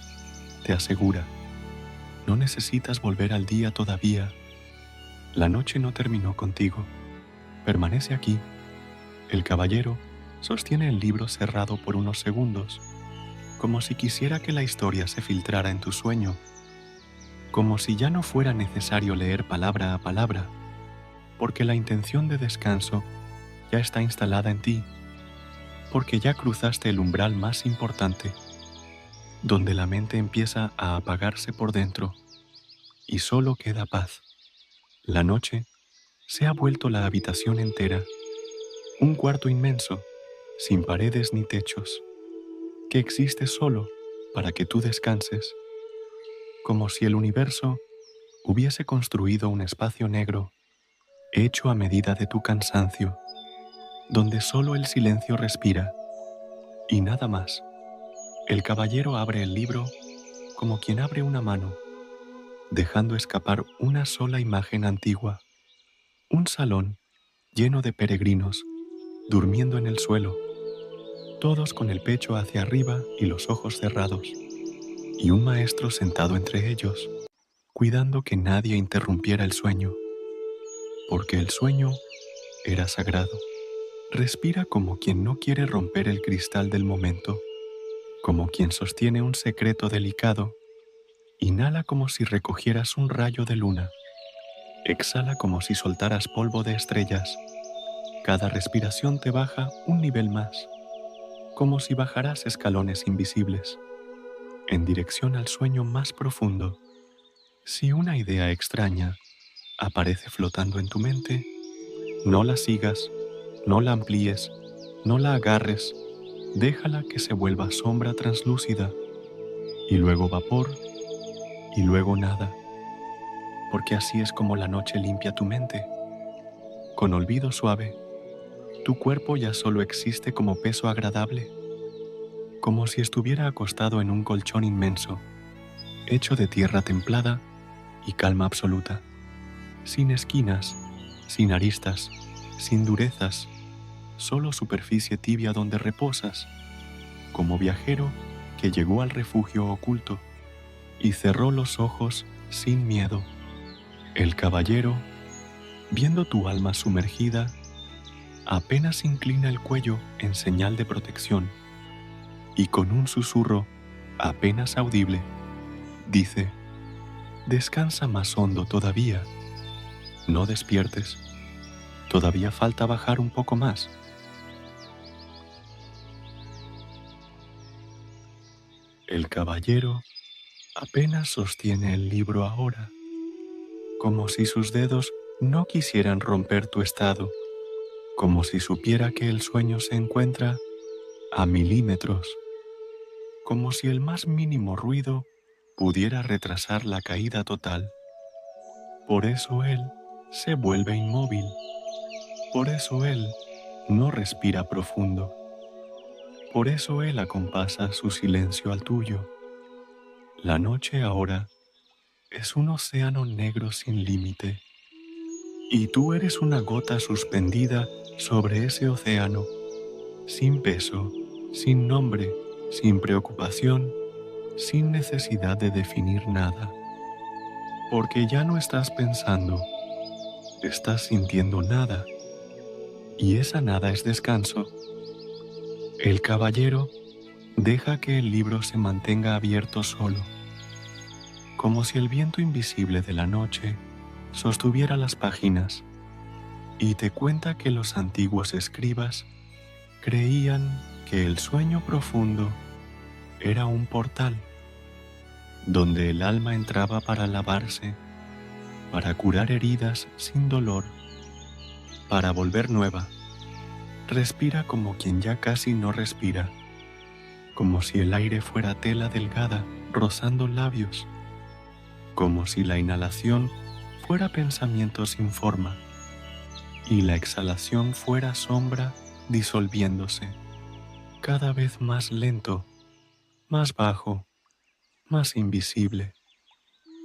te asegura: no necesitas volver al día todavía. La noche no terminó contigo. Permanece aquí. El caballero sostiene el libro cerrado por unos segundos, como si quisiera que la historia se filtrara en tu sueño, como si ya no fuera necesario leer palabra a palabra, porque la intención de descanso ya está instalada en ti, porque ya cruzaste el umbral más importante, donde la mente empieza a apagarse por dentro y solo queda paz. La noche se ha vuelto la habitación entera, un cuarto inmenso, sin paredes ni techos, que existe solo para que tú descanses, como si el universo hubiese construido un espacio negro hecho a medida de tu cansancio, donde solo el silencio respira y nada más. El caballero abre el libro como quien abre una mano, dejando escapar una sola imagen antigua: un salón lleno de peregrinos, durmiendo en el suelo, todos con el pecho hacia arriba y los ojos cerrados, y un maestro sentado entre ellos, cuidando que nadie interrumpiera el sueño, porque el sueño era sagrado. Respira como quien no quiere romper el cristal del momento, como quien sostiene un secreto delicado. Inhala como si recogieras un rayo de luna. Exhala como si soltaras polvo de estrellas. Cada respiración te baja un nivel más, como si bajaras escalones invisibles, en dirección al sueño más profundo. Si una idea extraña aparece flotando en tu mente, no la sigas, no la amplíes, no la agarres, déjala que se vuelva sombra translúcida, y luego vapor, y luego nada, porque así es como la noche limpia tu mente. Con olvido suave, tu cuerpo ya solo existe como peso agradable, como si estuviera acostado en un colchón inmenso, hecho de tierra templada y calma absoluta, sin esquinas, sin aristas, sin durezas, solo superficie tibia donde reposas, como viajero que llegó al refugio oculto y cerró los ojos sin miedo. El caballero, viendo tu alma sumergida, apenas inclina el cuello en señal de protección y con un susurro apenas audible dice: descansa más hondo todavía, no despiertes, todavía falta bajar un poco más. El caballero apenas sostiene el libro ahora, como si sus dedos no quisieran romper tu estado, como si supiera que el sueño se encuentra a milímetros, como si el más mínimo ruido pudiera retrasar la caída total. Por eso él se vuelve inmóvil, por eso él no respira profundo, por eso él acompasa su silencio al tuyo. La noche ahora es un océano negro sin límite, y tú eres una gota suspendida sobre ese océano, sin peso, sin nombre, sin preocupación, sin necesidad de definir nada, porque ya no estás pensando, estás sintiendo nada, y esa nada es descanso. El caballero deja que el libro se mantenga abierto solo, como si el viento invisible de la noche sostuviera las páginas, y te cuenta que los antiguos escribas creían que el sueño profundo era un portal, donde el alma entraba para lavarse, para curar heridas sin dolor, para volver nueva. Respira como quien ya casi no respira, como si el aire fuera tela delgada rozando labios, como si la inhalación fuera pensamiento sin forma y la exhalación fuera sombra disolviéndose, cada vez más lento, más bajo, más invisible,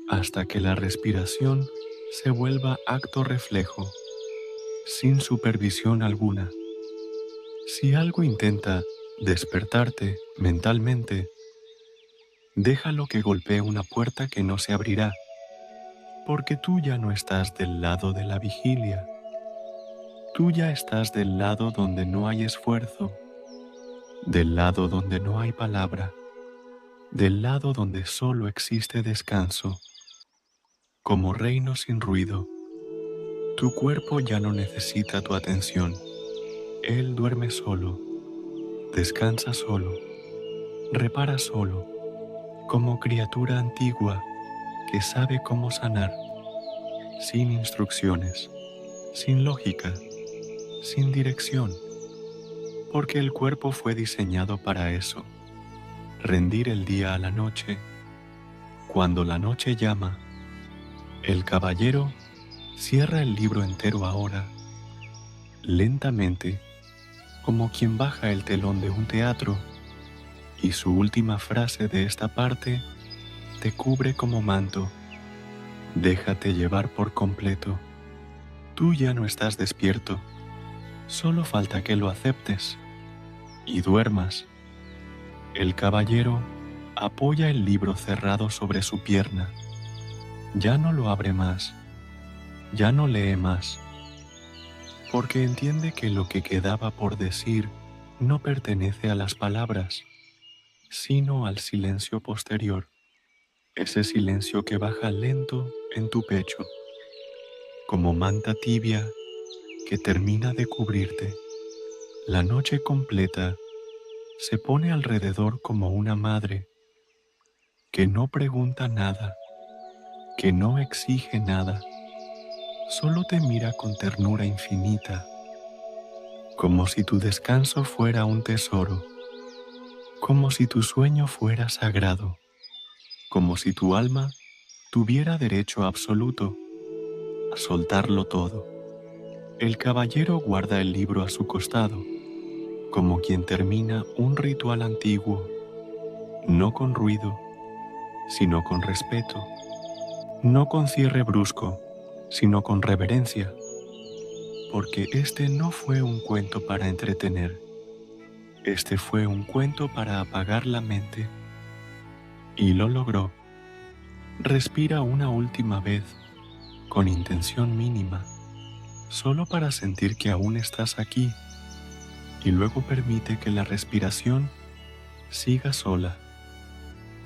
hasta que la respiración se vuelva acto reflejo, sin supervisión alguna, Si algo intenta despertarte mentalmente, déjalo que golpee una puerta que no se abrirá, porque tú ya no estás del lado de la vigilia. Tú ya estás del lado donde no hay esfuerzo, del lado donde no hay palabra, del lado donde solo existe descanso. Como reino sin ruido, tu cuerpo ya no necesita tu atención. Él duerme solo, descansa solo, repara solo, como criatura antigua que sabe cómo sanar, sin instrucciones, sin lógica, sin dirección, porque el cuerpo fue diseñado para eso, rendir el día a la noche. Cuando la noche llama, el caballero cierra el libro entero ahora, lentamente, como quien baja el telón de un teatro, y su última frase de esta parte te cubre como manto. Déjate llevar por completo. Tú ya no estás despierto, solo falta que lo aceptes y duermas. El caballero apoya el libro cerrado sobre su pierna. Ya no lo abre más, ya no lee más, porque entiende que lo que quedaba por decir no pertenece a las palabras, sino al silencio posterior, ese silencio que baja lento en tu pecho, como manta tibia que termina de cubrirte. La noche completa se pone alrededor como una madre que no pregunta nada, que no exige nada, solo te mira con ternura infinita, como si tu descanso fuera un tesoro, como si tu sueño fuera sagrado, como si tu alma tuviera derecho absoluto a soltarlo todo. El caballero guarda el libro a su costado, como quien termina un ritual antiguo, no con ruido, sino con respeto, no con cierre brusco, sino con reverencia, porque este no fue un cuento para entretener, este fue un cuento para apagar la mente, y lo logró. Respira una última vez, con intención mínima, solo para sentir que aún estás aquí, y luego permite que la respiración siga sola,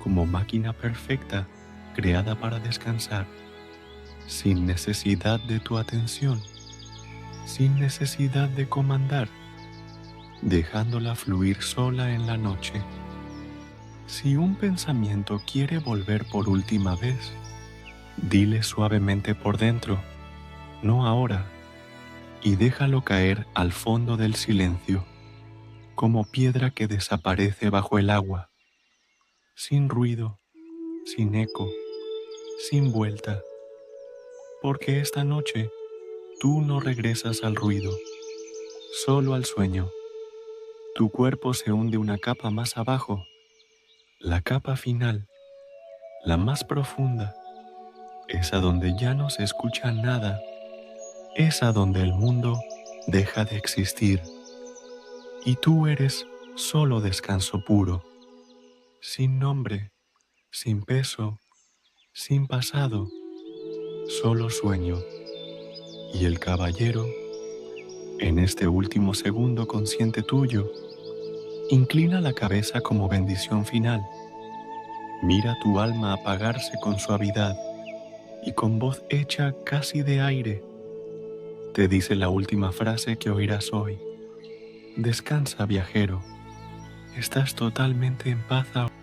como máquina perfecta creada para descansar, sin necesidad de tu atención, sin necesidad de comandar, dejándola fluir sola en la noche. Si un pensamiento quiere volver por última vez, dile suavemente por dentro, no ahora, y déjalo caer al fondo del silencio, como piedra que desaparece bajo el agua, sin ruido, sin eco, sin vuelta, porque esta noche tú no regresas al ruido, solo al sueño. Tu cuerpo se hunde una capa más abajo, la capa final, la más profunda, esa donde ya no se escucha nada, esa donde el mundo deja de existir, y tú eres solo descanso puro, sin nombre, sin peso, sin pasado, solo sueño. Y el caballero, en este último segundo consciente tuyo, inclina la cabeza como bendición final. Mira tu alma apagarse con suavidad y con voz hecha casi de aire, te dice la última frase que oirás hoy. Descansa, viajero. Estás totalmente en paz ahora.